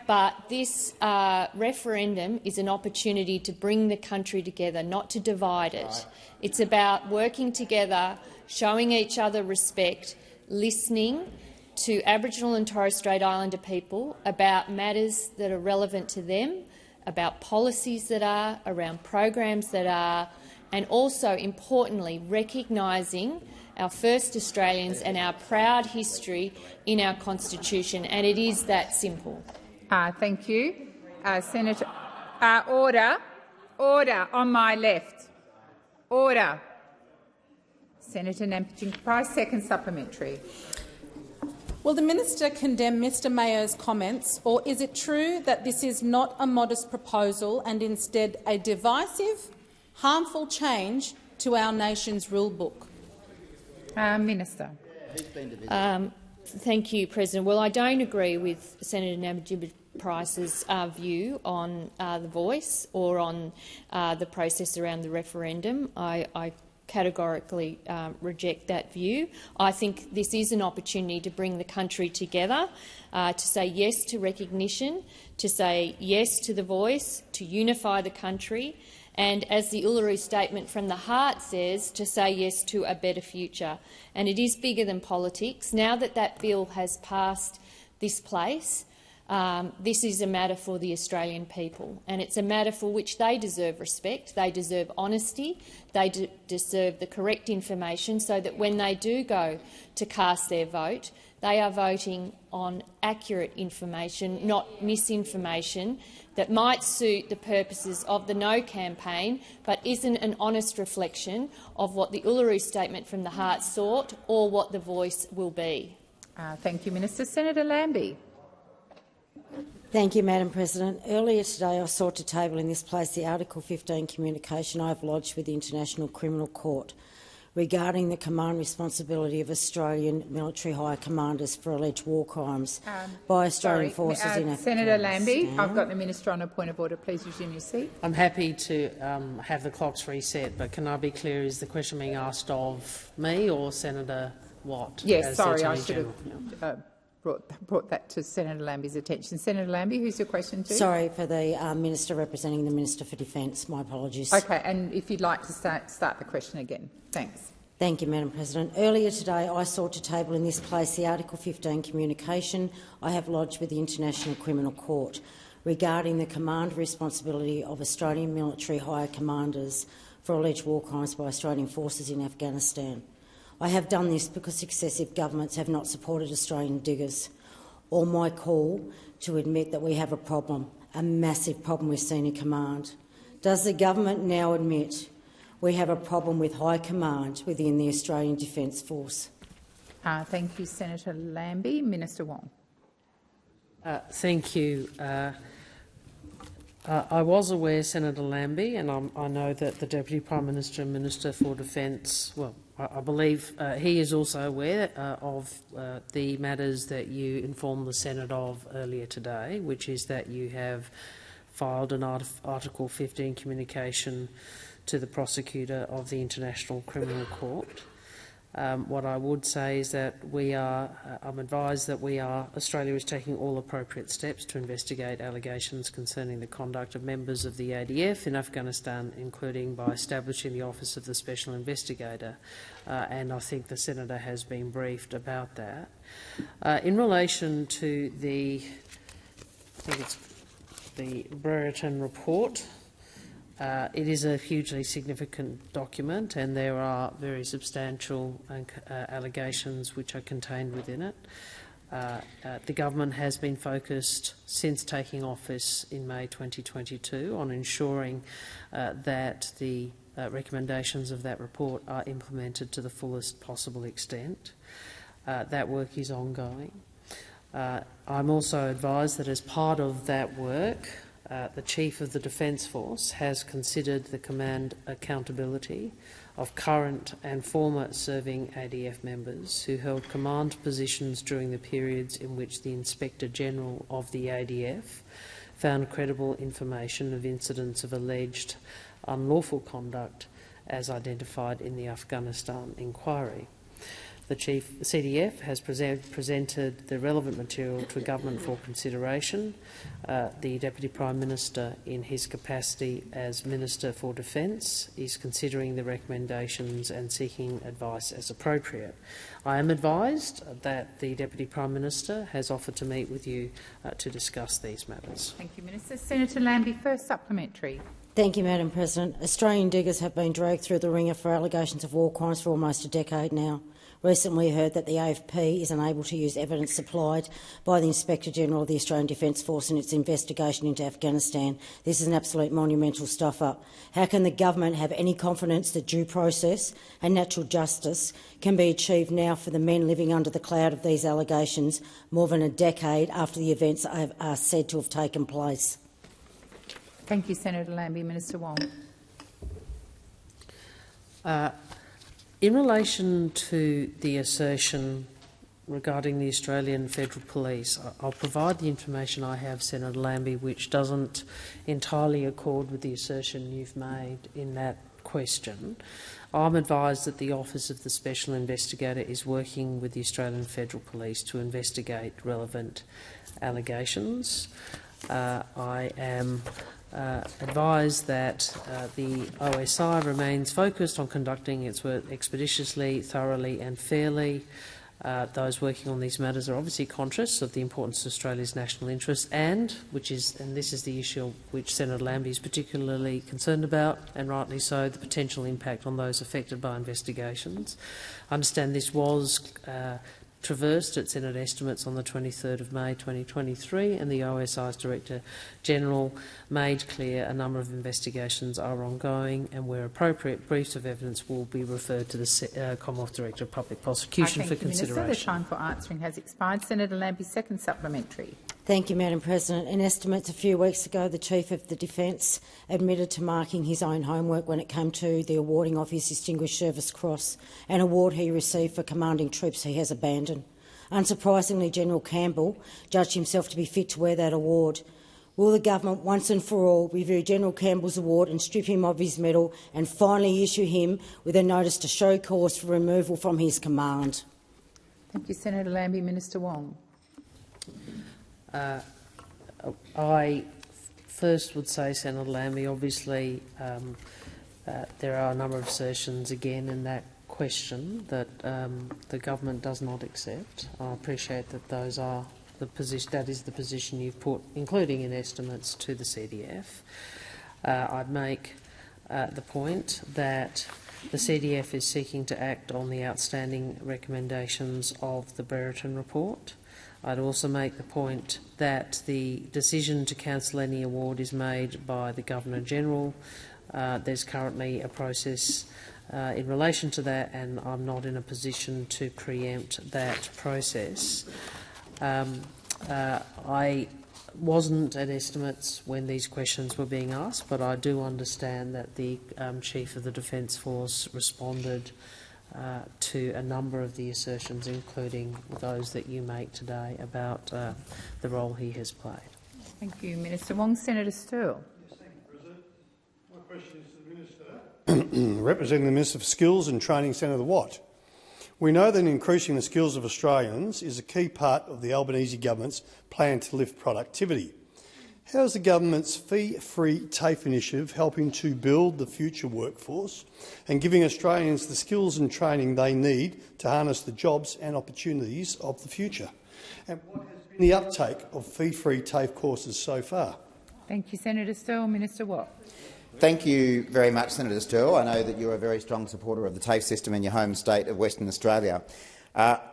but this referendum is an opportunity to bring the country together, not to divide it. It's about working together, showing each other respect, listening to Aboriginal and Torres Strait Islander people about matters that are relevant to them, about policies that are, around programs that are, and also, importantly, recognising our first Australians and our proud history in our Constitution, and it is that simple. Thank you. Senator, order. Order on my left. Order. Senator Nampijinpa-Price, second supplementary. Will the minister condemn Mr Mayo's comments, or is it true that this is not a modest proposal and instead a divisive, harmful change to our nation's rule book? Minister. Thank you, President. Well, I don't agree with Senator Nampijinpa-Price's view on the voice or on the process around the referendum. I categorically reject that view. I think this is an opportunity to bring the country together, to say yes to recognition, to say yes to the voice, to unify the country, and, as the Uluru Statement from the Heart says, to say yes to a better future. And it is bigger than politics. Now that that bill has passed this place, this is a matter for the Australian people, and it's a matter for which they deserve respect, they deserve honesty, they deserve the correct information, so that when they do go to cast their vote, they are voting on accurate information, not misinformation that might suit the purposes of the No campaign, but isn't an honest reflection of what the Uluru Statement from the Heart sought or what the voice will be. Thank you, Minister. Senator Lambie. Thank you, Madam President. Earlier today I sought to table in this place the Article 15 communication I have lodged with the International Criminal Court regarding the command responsibility of Australian military high commanders for alleged war crimes by Australian forces in Afghanistan. Senator Lambie, I've got the minister on a point of order. Please resume your seat. I'm happy to have the clocks reset, but can I be clear, is the question being asked of me or Senator Watt? Yes, sorry, I should have brought that to Senator Lambie's attention. Senator Lambie, who's your question to? Sorry, for the Minister representing the Minister for Defence. My apologies. Okay, and if you'd like to start the question again. Thanks. Thank you, Madam President. Earlier today I sought to table in this place the Article 15 communication I have lodged with the International Criminal Court regarding the command responsibility of Australian military higher commanders for alleged war crimes by Australian forces in Afghanistan. I have done this because successive governments have not supported Australian diggers, or my call to admit that we have a problem, a massive problem with senior command. Does the government now admit we have a problem with high command within the Australian Defence Force? Thank you, Senator Lambie. Minister Wong. Thank you. I was aware, Senator Lambie, and I know that the Deputy Prime Minister and Minister for Defence, well, I believe he is also aware of the matters that you informed the Senate of earlier today, which is that you have filed an Article 15 communication to the prosecutor of the International Criminal Court. What I would say is that I'm advised that Australia is taking all appropriate steps to investigate allegations concerning the conduct of members of the ADF in Afghanistan, including by establishing the Office of the Special Investigator, and I think the Senator has been briefed about that. In relation to the Brereton report, it is a hugely significant document, and there are very substantial allegations which are contained within it. The government has been focused since taking office in May 2022 on ensuring that the recommendations of that report are implemented to the fullest possible extent. That work is ongoing. I'm also advised that as part of that work, the Chief of the Defence Force has considered the command accountability of current and former serving ADF members who held command positions during the periods in which the Inspector-General of the ADF found credible information of incidents of alleged unlawful conduct as identified in the Afghanistan inquiry. The CDF has presented the relevant material to Government for consideration. The Deputy Prime Minister, in his capacity as Minister for Defence, is considering the recommendations and seeking advice as appropriate. I am advised that the Deputy Prime Minister has offered to meet with you to discuss these matters. Thank you, Minister. Senator Lambie, first supplementary. Thank you, Madam President. Australian diggers have been dragged through the ringer for allegations of war crimes for almost a decade now. Recently heard that the AFP is unable to use evidence supplied by the Inspector-General of the Australian Defence Force in its investigation into Afghanistan. This is an absolute monumental stuff-up. How can the government have any confidence that due process and natural justice can be achieved now for the men living under the cloud of these allegations more than a decade after the events are said to have taken place? Thank you, Senator Lambie. Minister Wong. In relation to the assertion regarding the Australian Federal Police, I'll provide the information I have, Senator Lambie, which doesn't entirely accord with the assertion you've made in that question. I'm advised that the Office of the Special Investigator is working with the Australian Federal Police to investigate relevant allegations. I am advised that the OSI remains focused on conducting its work expeditiously, thoroughly and fairly. Those working on these matters are obviously conscious of the importance of Australia's national interests and this is the issue which Senator Lambie is particularly concerned about, and rightly so, the potential impact on those affected by investigations. I understand this was traversed at Senate estimates on the 23rd of May 2023, and the OSI's Director-General made clear a number of investigations are ongoing, and where appropriate, briefs of evidence will be referred to the Commonwealth Director of Public Prosecution for consideration. Minister, the time for answering has expired. Senator Lambie, second supplementary. Thank you, Madam President. In estimates a few weeks ago, the Chief of the Defence admitted to marking his own homework when it came to the awarding of his Distinguished Service Cross, an award he received for commanding troops he has abandoned. Unsurprisingly, General Campbell judged himself to be fit to wear that award. Will the government once and for all review General Campbell's award and strip him of his medal and finally issue him with a notice to show cause for removal from his command? Thank you, Senator Lambie. Minister Wong. I first would say, Senator Lambie, obviously there are a number of assertions again in that question that the government does not accept. I appreciate that those are that is the position you've put, including in estimates, to the CDF. I'd make the point that the CDF is seeking to act on the outstanding recommendations of the Brereton report. I'd also make the point that the decision to cancel any award is made by the Governor-General. There's currently a process in relation to that, and I'm not in a position to preempt that process. I wasn't at estimates when these questions were being asked, but I do understand that the Chief of the Defence Force responded to a number of the assertions, including those that you make today about the role he has played. Thank you, Minister Wong. Senator Sterle. Yes, thank you, President. My question is to the Minister representing the Minister for Skills and Training, Senator Watt. We know that increasing the skills of Australians is a key part of the Albanese government's plan to lift productivity. How is the government's fee-free TAFE initiative helping to build the future workforce and giving Australians the skills and training they need to harness the jobs and opportunities of the future? And what has been the uptake of fee-free TAFE courses so far? Thank you, Senator Sterle. Minister Watt. Thank you very much, Senator Sterle. I know that you're a very strong supporter of the TAFE system in your home state of Western Australia.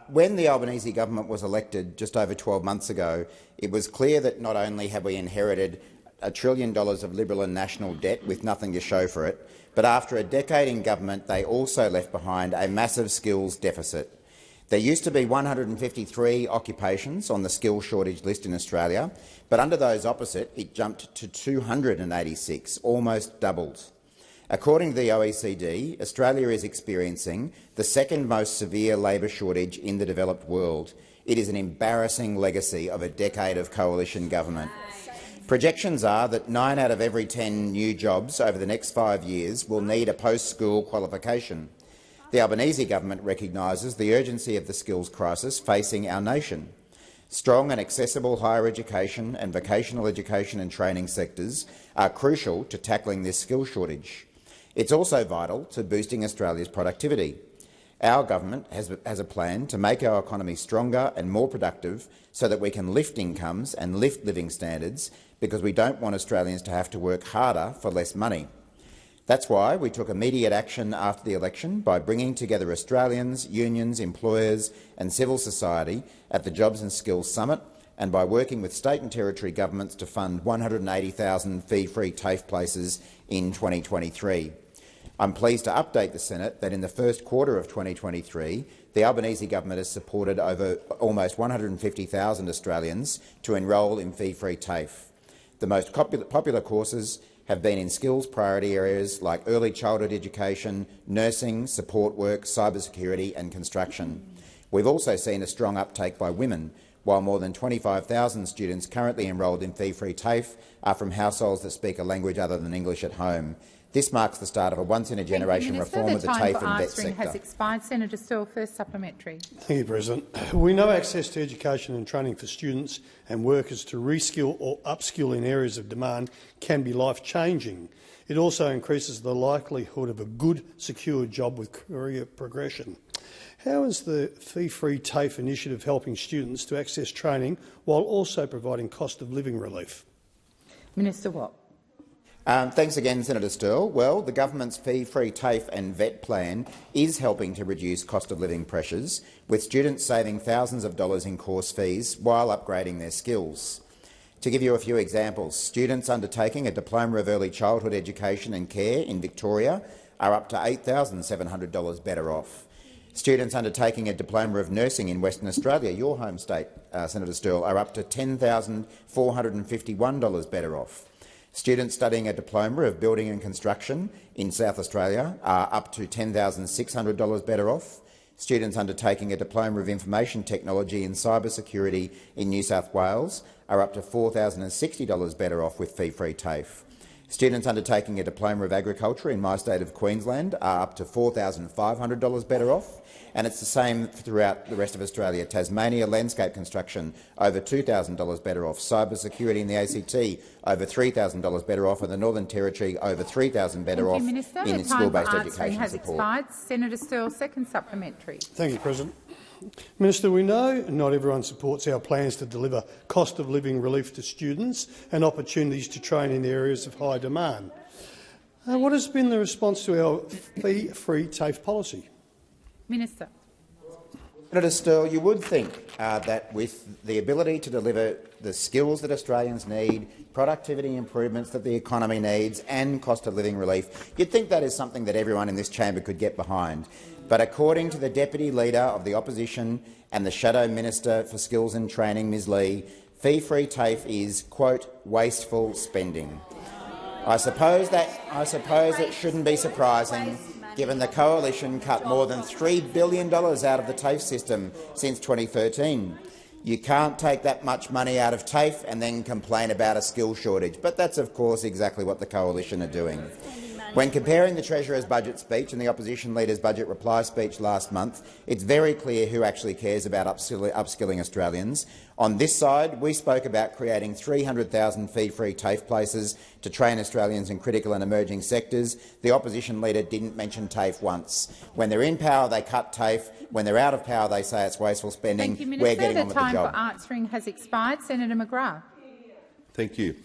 When the Albanese government was elected just over 12 months ago, it was clear that not only have we inherited $1 trillion of Liberal and national debt with nothing to show for it, but after a decade in government they also left behind a massive skills deficit. There used to be 153 occupations on the skills shortage list in Australia, but under those opposite it jumped to 286, almost doubled. According to the OECD, Australia is experiencing the second most severe labour shortage in the developed world. It is an embarrassing legacy of a decade of coalition government. Projections are that 9 out of every 10 new jobs over the next 5 years will need a post-school qualification. The Albanese government recognises the urgency of the skills crisis facing our nation. Strong and accessible higher education and vocational education and training sectors are crucial to tackling this skill shortage. It's also vital to boosting Australia's productivity. Our government has a plan to make our economy stronger and more productive so that we can lift incomes and lift living standards, because we don't want Australians to have to work harder for less money. That's why we took immediate action after the election by bringing together Australians, unions, employers and civil society at the Jobs and Skills Summit, and by working with state and territory governments to fund 180,000 fee-free TAFE places in 2023. I'm pleased to update the Senate that in the first quarter of 2023, the Albanese government has supported over almost 150,000 Australians to enrol in fee-free TAFE. The most popular courses have been in skills priority areas like early childhood education, nursing, support work, cybersecurity and construction. We've also seen a strong uptake by women, while more than 25,000 students currently enrolled in fee-free TAFE are from households that speak a language other than English at home. This marks the start of a once-in-a-generation reform of the TAFE and VET sector. Has expired. Senator Sterle, first supplementary. Thank you, President. We know access to education and training for students and workers to reskill or upskill in areas of demand can be life-changing. It also increases the likelihood of a good, secure job with career progression. How is the fee-free TAFE initiative helping students to access training while also providing cost-of-living relief? Minister Watt. Thanks again, Senator Sterle. Well, the government's fee-free TAFE and VET plan is helping to reduce cost-of-living pressures, with students saving thousands of dollars in course fees while upgrading their skills. To give you a few examples, students undertaking a Diploma of Early Childhood Education and Care in Victoria are up to $8,700 better off. Students undertaking a Diploma of Nursing in Western Australia, your home state, Senator Sterle, are up to $10,451 better off. Students studying a Diploma of Building and Construction in South Australia are up to $10,600 better off. Students undertaking a Diploma of Information Technology and Cybersecurity in New South Wales are up to $4,060 better off with fee-free TAFE. Students undertaking a Diploma of Agriculture in my state of Queensland are up to $4,500 better off, and it's the same throughout the rest of Australia. Tasmania, landscape construction, over $2,000 better off. Cybersecurity in the ACT, over $3,000 better off, and the Northern Territory, over $3,000 better off in school-based education has support. Expired. Senator Sterle, second supplementary. Thank you, President. Minister, we know not everyone supports our plans to deliver cost-of-living relief to students and opportunities to train in areas of high demand. What has been the response to our fee-free TAFE policy? Minister. Senator Sterle, you would think that with the ability to deliver the skills that Australians need, productivity improvements that the economy needs and cost-of-living relief, you'd think that is something that everyone in this chamber could get behind. But according to the Deputy Leader of the Opposition and the Shadow Minister for Skills and Training, Ms Lee, fee-free TAFE is, quote, wasteful spending. I suppose it shouldn't be surprising, given the Coalition cut more than $3 billion out of the TAFE system since 2013. You can't take that much money out of TAFE and then complain about a skill shortage, but that's of course exactly what the Coalition are doing. When comparing the Treasurer's budget speech and the Opposition Leader's budget reply speech last month, it's very clear who actually cares about upskilling Australians. On this side, we spoke about creating 300,000 fee-free TAFE places to train Australians in critical and emerging sectors. The Opposition Leader didn't mention TAFE once. When they're in power, they cut TAFE. When they're out of power, they say it's wasteful spending. Thank you, Minister. We're getting on with the job. The time for answering has expired. Senator McGrath. Thank you.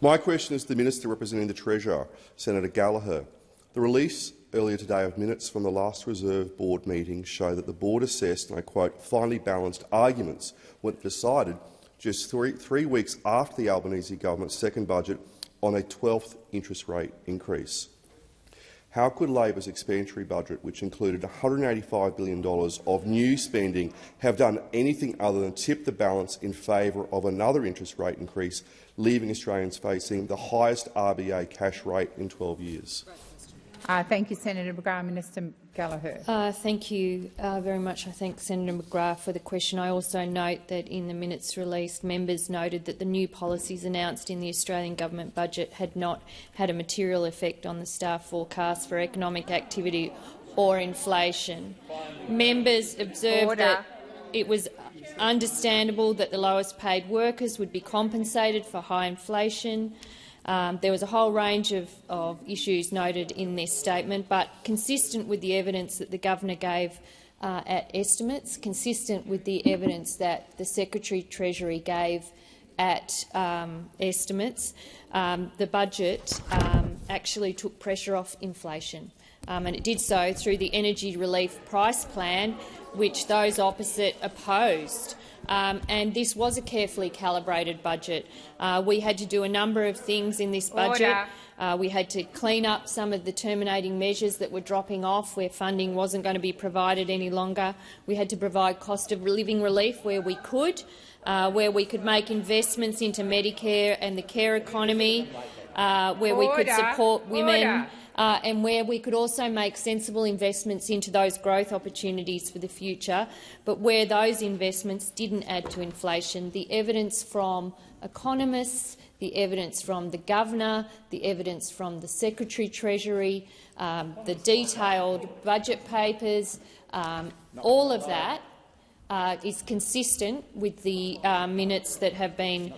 My question is to the Minister representing the Treasurer, Senator Gallagher. The release earlier today of minutes from the last Reserve Board meeting show that the Board assessed, and I quote, finely balanced arguments when it decided just three weeks after the Albanese government's second budget on a 12th interest rate increase. How could Labor's expansionary budget, which included $185 billion of new spending, have done anything other than tip the balance in favour of another interest rate increase, leaving Australians facing the highest RBA cash rate in 12 years? Thank you, Senator McGrath. Minister Gallagher. Thank you very much. I thank Senator McGrath for the question. I also note that in the minutes released, members noted that the new policies announced in the Australian government budget had not had a material effect on the staff forecast for economic activity or inflation. Members observed that it was understandable that the lowest paid workers would be compensated for high inflation. There was a whole range of issues noted in this statement, but consistent with the evidence that the Governor gave at estimates, consistent with the evidence that the Secretary-Treasury gave at estimates, the budget actually took pressure off inflation. And it did so through the Energy Relief Price Plan, which those opposite opposed. And this was a carefully calibrated budget. We had to do a number of things in this budget. We had to clean up some of the terminating measures that were dropping off where funding wasn't going to be provided any longer. We had to provide cost of living relief where we could make investments into Medicare and the care economy, where we could support women, and where we could also make sensible investments into those growth opportunities for the future, but where those investments didn't add to inflation. The evidence from economists, the evidence from the Governor, the evidence from the Secretary-Treasury, the detailed budget papers, all of that is consistent with the minutes that have been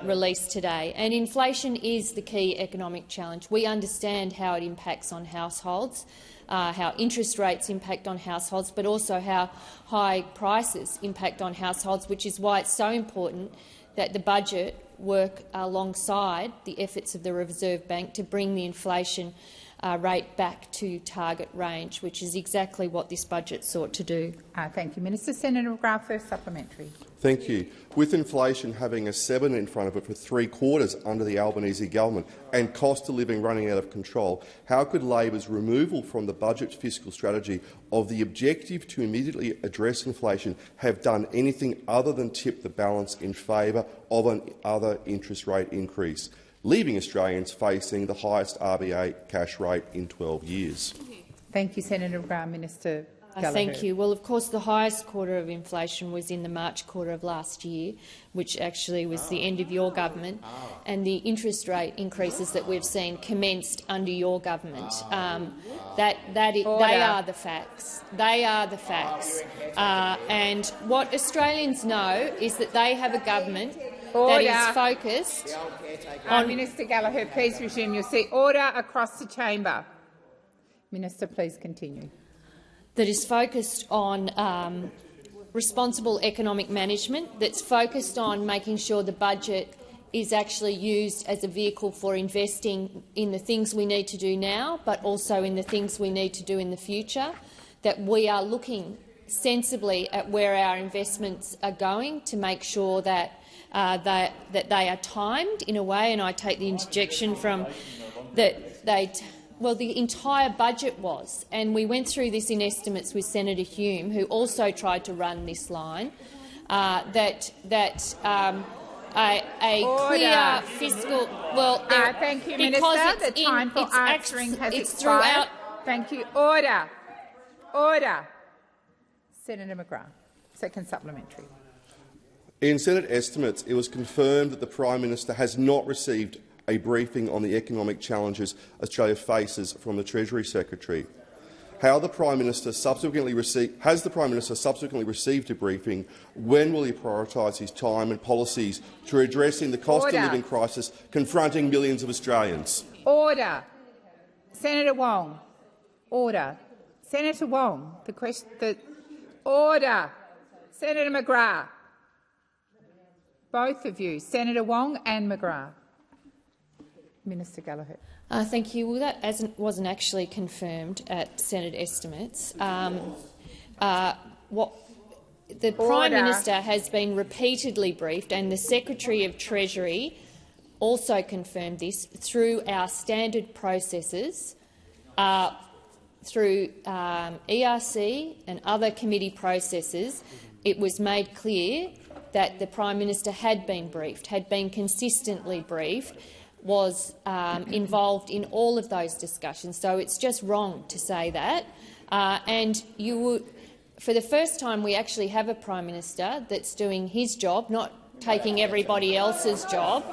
released today. And inflation is the key economic challenge. We understand how it impacts on households, how interest rates impact on households, but also how high prices impact on households, which is why it's so important that the budget work alongside the efforts of the Reserve Bank to bring the inflation rate back to target range, which is exactly what this budget sought to do. Thank you, Minister. Senator McGrath, first supplementary. Thank you. With inflation having a 7 in front of it for 3 quarters under the Albanese government and cost of living running out of control, how could Labor's removal from the budget fiscal strategy of the objective to immediately address inflation have done anything other than tip the balance in favour of another interest rate increase, leaving Australians facing the highest RBA cash rate in 12 years? Thank you, Senator McGrath. Minister Gallagher. Thank you. Well, of course, the highest quarter of inflation was in the March quarter of last year, which actually was the end of your government, and the interest rate increases that we've seen commenced under your government. They are the facts. They are the facts. And what Australians know is that they have a government that is focused on— Minister Gallagher, please resume your seat. Order across the chamber. Minister, please continue. That is focused on responsible economic management, that's focused on making sure the budget is actually used as a vehicle for investing in the things we need to do now, but also in the things we need to do in the future, that we are looking sensibly at where our investments are going to make sure that they are timed in a way, and I take the interjection from that the entire budget was, and we went through this in estimates with Senator Hume, who also tried to run this line, a clear fiscal— thank you, Minister. The time for answering has expired. Thank you. Order. Order. Senator McGrath, second supplementary. In Senate estimates, it was confirmed that the Prime Minister has not received a briefing on the economic challenges Australia faces from the Treasury Secretary. Has the Prime Minister subsequently received a briefing? When will he prioritise his time and policies to addressing the cost of living crisis confronting millions of Australians? Order. Senator Wong. Order. Senator Wong. Order. Senator McGrath. Both of you, Senator Wong and McGrath. Minister Gallagher. Thank you. Well, that wasn't actually confirmed at Senate estimates. The Prime Minister has been repeatedly briefed, and the Secretary of Treasury also confirmed this through our standard processes, through ERC and other committee processes. It was made clear that the Prime Minister had been briefed, had been consistently briefed, was involved in all of those discussions. So it's just wrong to say that. And you would, for the first time, we actually have a Prime Minister that's doing his job, not taking everybody else's job,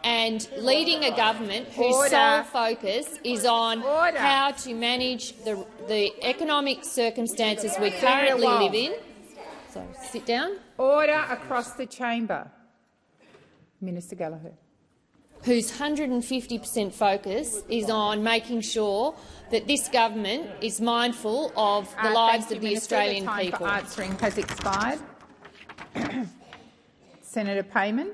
and leading a government whose sole focus is on how to manage the economic circumstances we currently live in. So, sit down. Order across the chamber. Minister Gallagher. Whose 150% focus is on making sure that this government is mindful of the lives of the Australian people. The time for answering has expired. Senator Payman.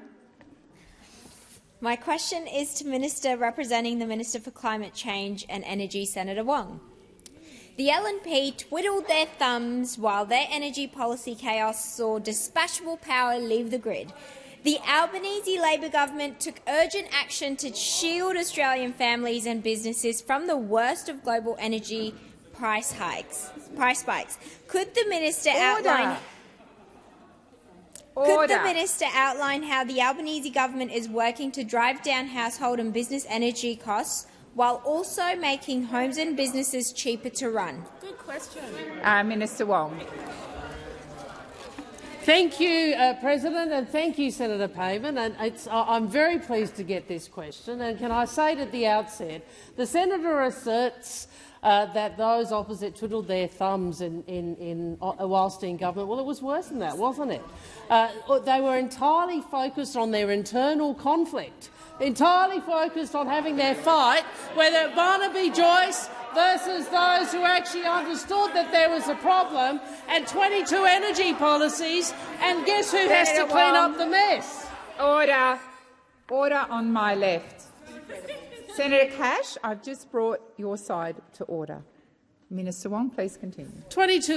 My question is to Minister representing the Minister for Climate Change and Energy, Senator Wong. The LNP twiddled their thumbs while their energy policy chaos saw dispatchable power leave the grid. The Albanese Labor government took urgent action to shield Australian families and businesses from the worst of global energy price spikes. Could the minister outline how the Albanese government is working to drive down household and business energy costs while also making homes and businesses cheaper to run? Good question. Minister Wong. Thank you, President, and thank you, Senator Payman. And I'm very pleased to get this question. And can I say at the outset, the senator asserts that those opposite twiddled their thumbs whilst in government. Well, it was worse than that, wasn't it? They were entirely focused on their internal conflict, entirely focused on having their fight, whether Barnaby Joyce versus those who actually understood that there was a problem, and 22 energy policies, and guess who has to clean up the mess? Order. Order on my left. Senator Cash, I've just brought your side to order. Minister Wong, please continue. 22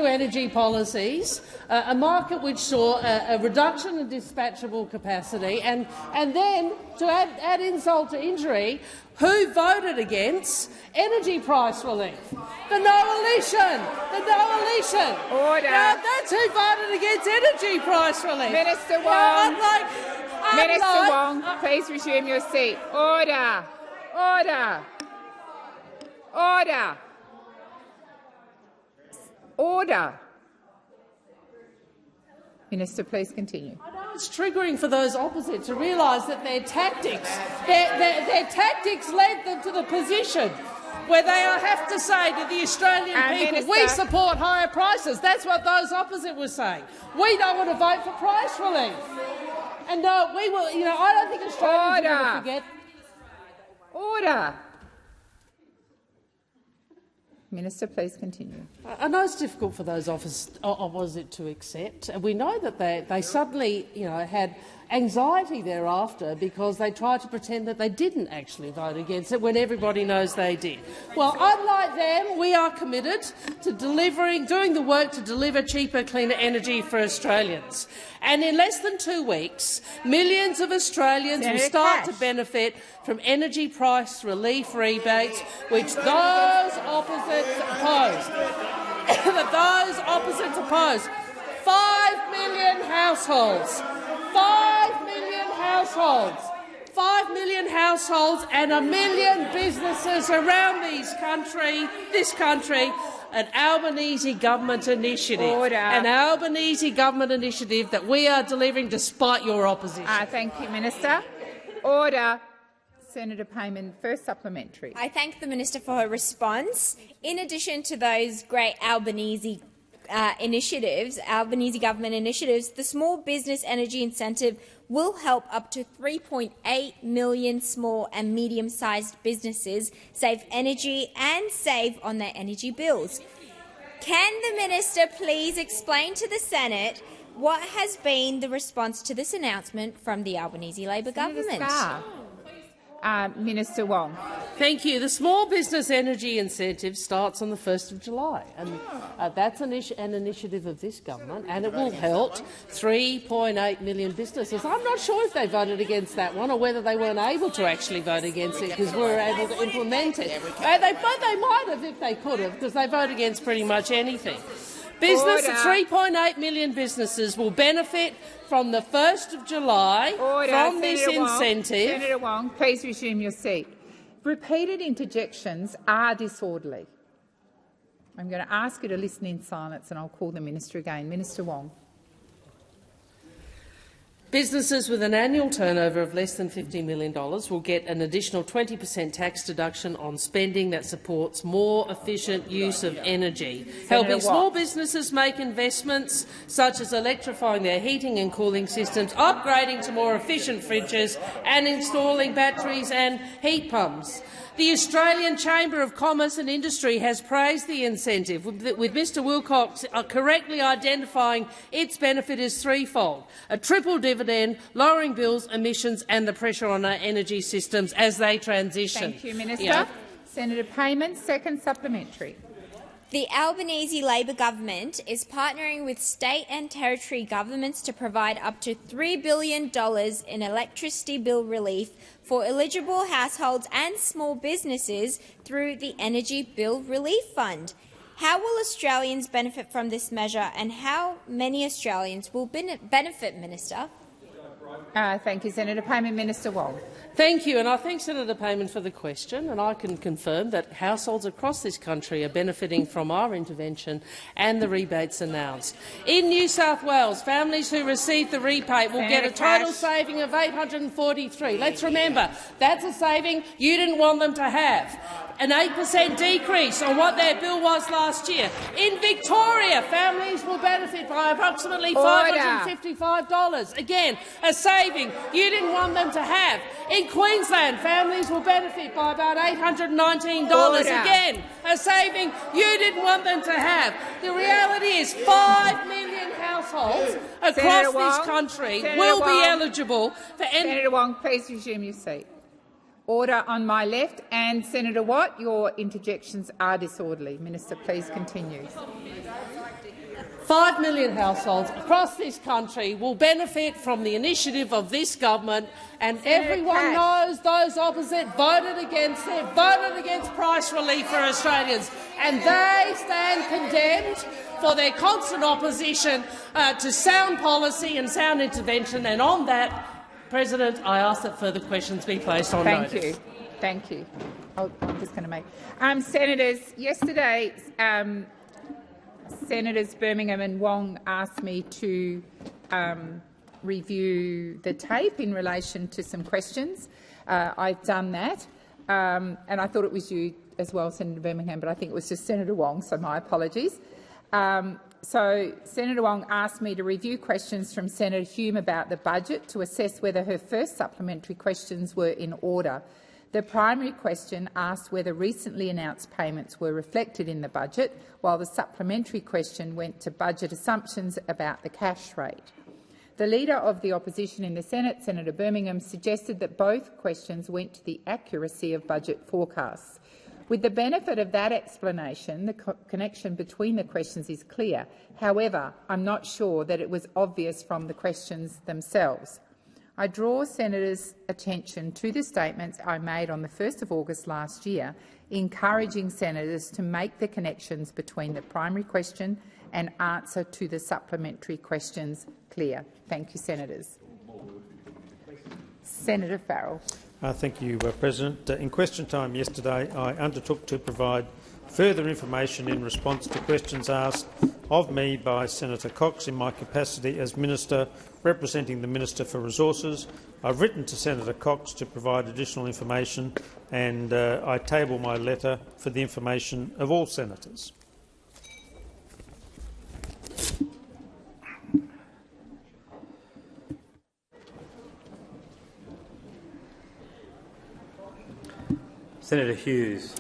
energy policies, a market which saw a reduction in dispatchable capacity, and then, to add insult to injury, who voted against energy price relief? The no-alition! The no-alition! Order! Now, that's who voted against energy price relief. Minister Wong! Minister Wong, please resume your seat. Order! Order! Order! Order. Minister, please continue. I know it's triggering for those opposite to realise that their tactics led them to the position where they have to say to the Australian people, we support higher prices. That's what those opposite were saying. We don't want to vote for price relief. And we will. I don't think Australians will ever forget. Order. Minister, please continue. I know it's difficult for those opposite to accept. We know that they suddenly had anxiety thereafter because they tried to pretend that they didn't actually vote against it when everybody knows they did. Well, unlike them, we are committed to doing the work to deliver cheaper, cleaner energy for Australians. And in less than 2 weeks, millions of Australians will start to benefit from energy price relief rebates, which those opposites opposed. 5 million households. 5 million households. 5 million households and 1 million businesses around this country. An Albanese government initiative. Order. An Albanese government initiative that we are delivering despite your opposition. Thank you, Minister. Order. Senator Payman, first supplementary. I thank the Minister for her response. In addition to those great Albanese Albanese government initiatives, the Small Business Energy Incentive will help up to 3.8 million small and medium-sized businesses save energy and save on their energy bills. Can the Minister please explain to the Senate what has been the response to this announcement from the Albanese Labor government? Minister Wong. Thank you. The Small Business Energy Incentive starts on the 1st of July, and that's an initiative of this government, and it will help 3.8 million businesses. I'm not sure if they voted against that one or whether they weren't able to actually vote against it because we were able to implement it. They might have if they could have, because they vote against pretty much anything. Business, Order. 3.8 million businesses will benefit from the 1st of July from this incentive. Senator Wong, please resume your seat. Repeated interjections are disorderly. I'm going to ask you to listen in silence and I'll call the Minister again. Minister Wong. Businesses with an annual turnover of less than $50 million will get an additional 20% tax deduction on spending that supports more efficient use of energy, helping small businesses make investments such as electrifying their heating and cooling systems, upgrading to more efficient fridges and installing batteries and heat pumps. The Australian Chamber of Commerce and Industry has praised the incentive, with Mr Wilcox correctly identifying its benefit as threefold: a triple dividend, lowering bills, emissions and the pressure on our energy systems as they transition. Thank you, Minister. Senator Payman, second supplementary. The Albanese Labor government is partnering with state and territory governments to provide up to $3 billion in electricity bill relief for eligible households and small businesses through the Energy Bill Relief Fund. How will Australians benefit from this measure, and how many Australians will benefit, Minister? Thank you, Senator Payman. Minister Wong. Thank you, and I thank Senator Payman for the question, and I can confirm that households across this country are benefiting from our intervention and the rebates announced. In New South Wales, families who receive the rebate will get a total saving of $843. Let's remember, that's a saving you didn't want them to have. An 8% decrease on what their bill was last year. In Victoria, families will benefit by approximately $555. Again, a saving you didn't want them to have. In Queensland, families will benefit by about $819. Again, a saving you didn't want them to have. The reality is 5 million households across this country will be eligible for... Senator Wong, please resume your seat. Order on my left. And Senator Watt, your interjections are disorderly. Minister, please continue. 5 million households across this country will benefit from the initiative of this government, and everyone knows those opposite voted against it, voted against price relief for Australians, and they stand condemned for their constant opposition to sound policy and sound intervention. And on that, President, I ask that further questions be placed on notice. Thank you. Thank you. I'm just going to make Senators. Yesterday, Senators Birmingham and Wong asked me to review the tape in relation to some questions. I've done that, and I thought it was you as well, Senator Birmingham, but I think it was just Senator Wong, so my apologies. So Senator Wong asked me to review questions from Senator Hume about the budget to assess whether her first supplementary questions were in order. The primary question asked whether recently announced payments were reflected in the budget, while the supplementary question went to budget assumptions about the cash rate. The Leader of the Opposition in the Senate, Senator Birmingham, suggested that both questions went to the accuracy of budget forecasts. With the benefit of that explanation, the connection between the questions is clear. However, I'm not sure that it was obvious from the questions themselves. I draw Senators' attention to the statements I made on the 1st of August last year, encouraging Senators to make the connections between the primary question and answer to the supplementary questions clear. Thank you, Senators. Senator Farrell. Thank you, President. In question time yesterday, I undertook to provide further information in response to questions asked of me by Senator Cox in my capacity as Minister representing the Minister for Resources. I've written to Senator Cox to provide additional information, and I table my letter for the information of all senators. Senator Hughes.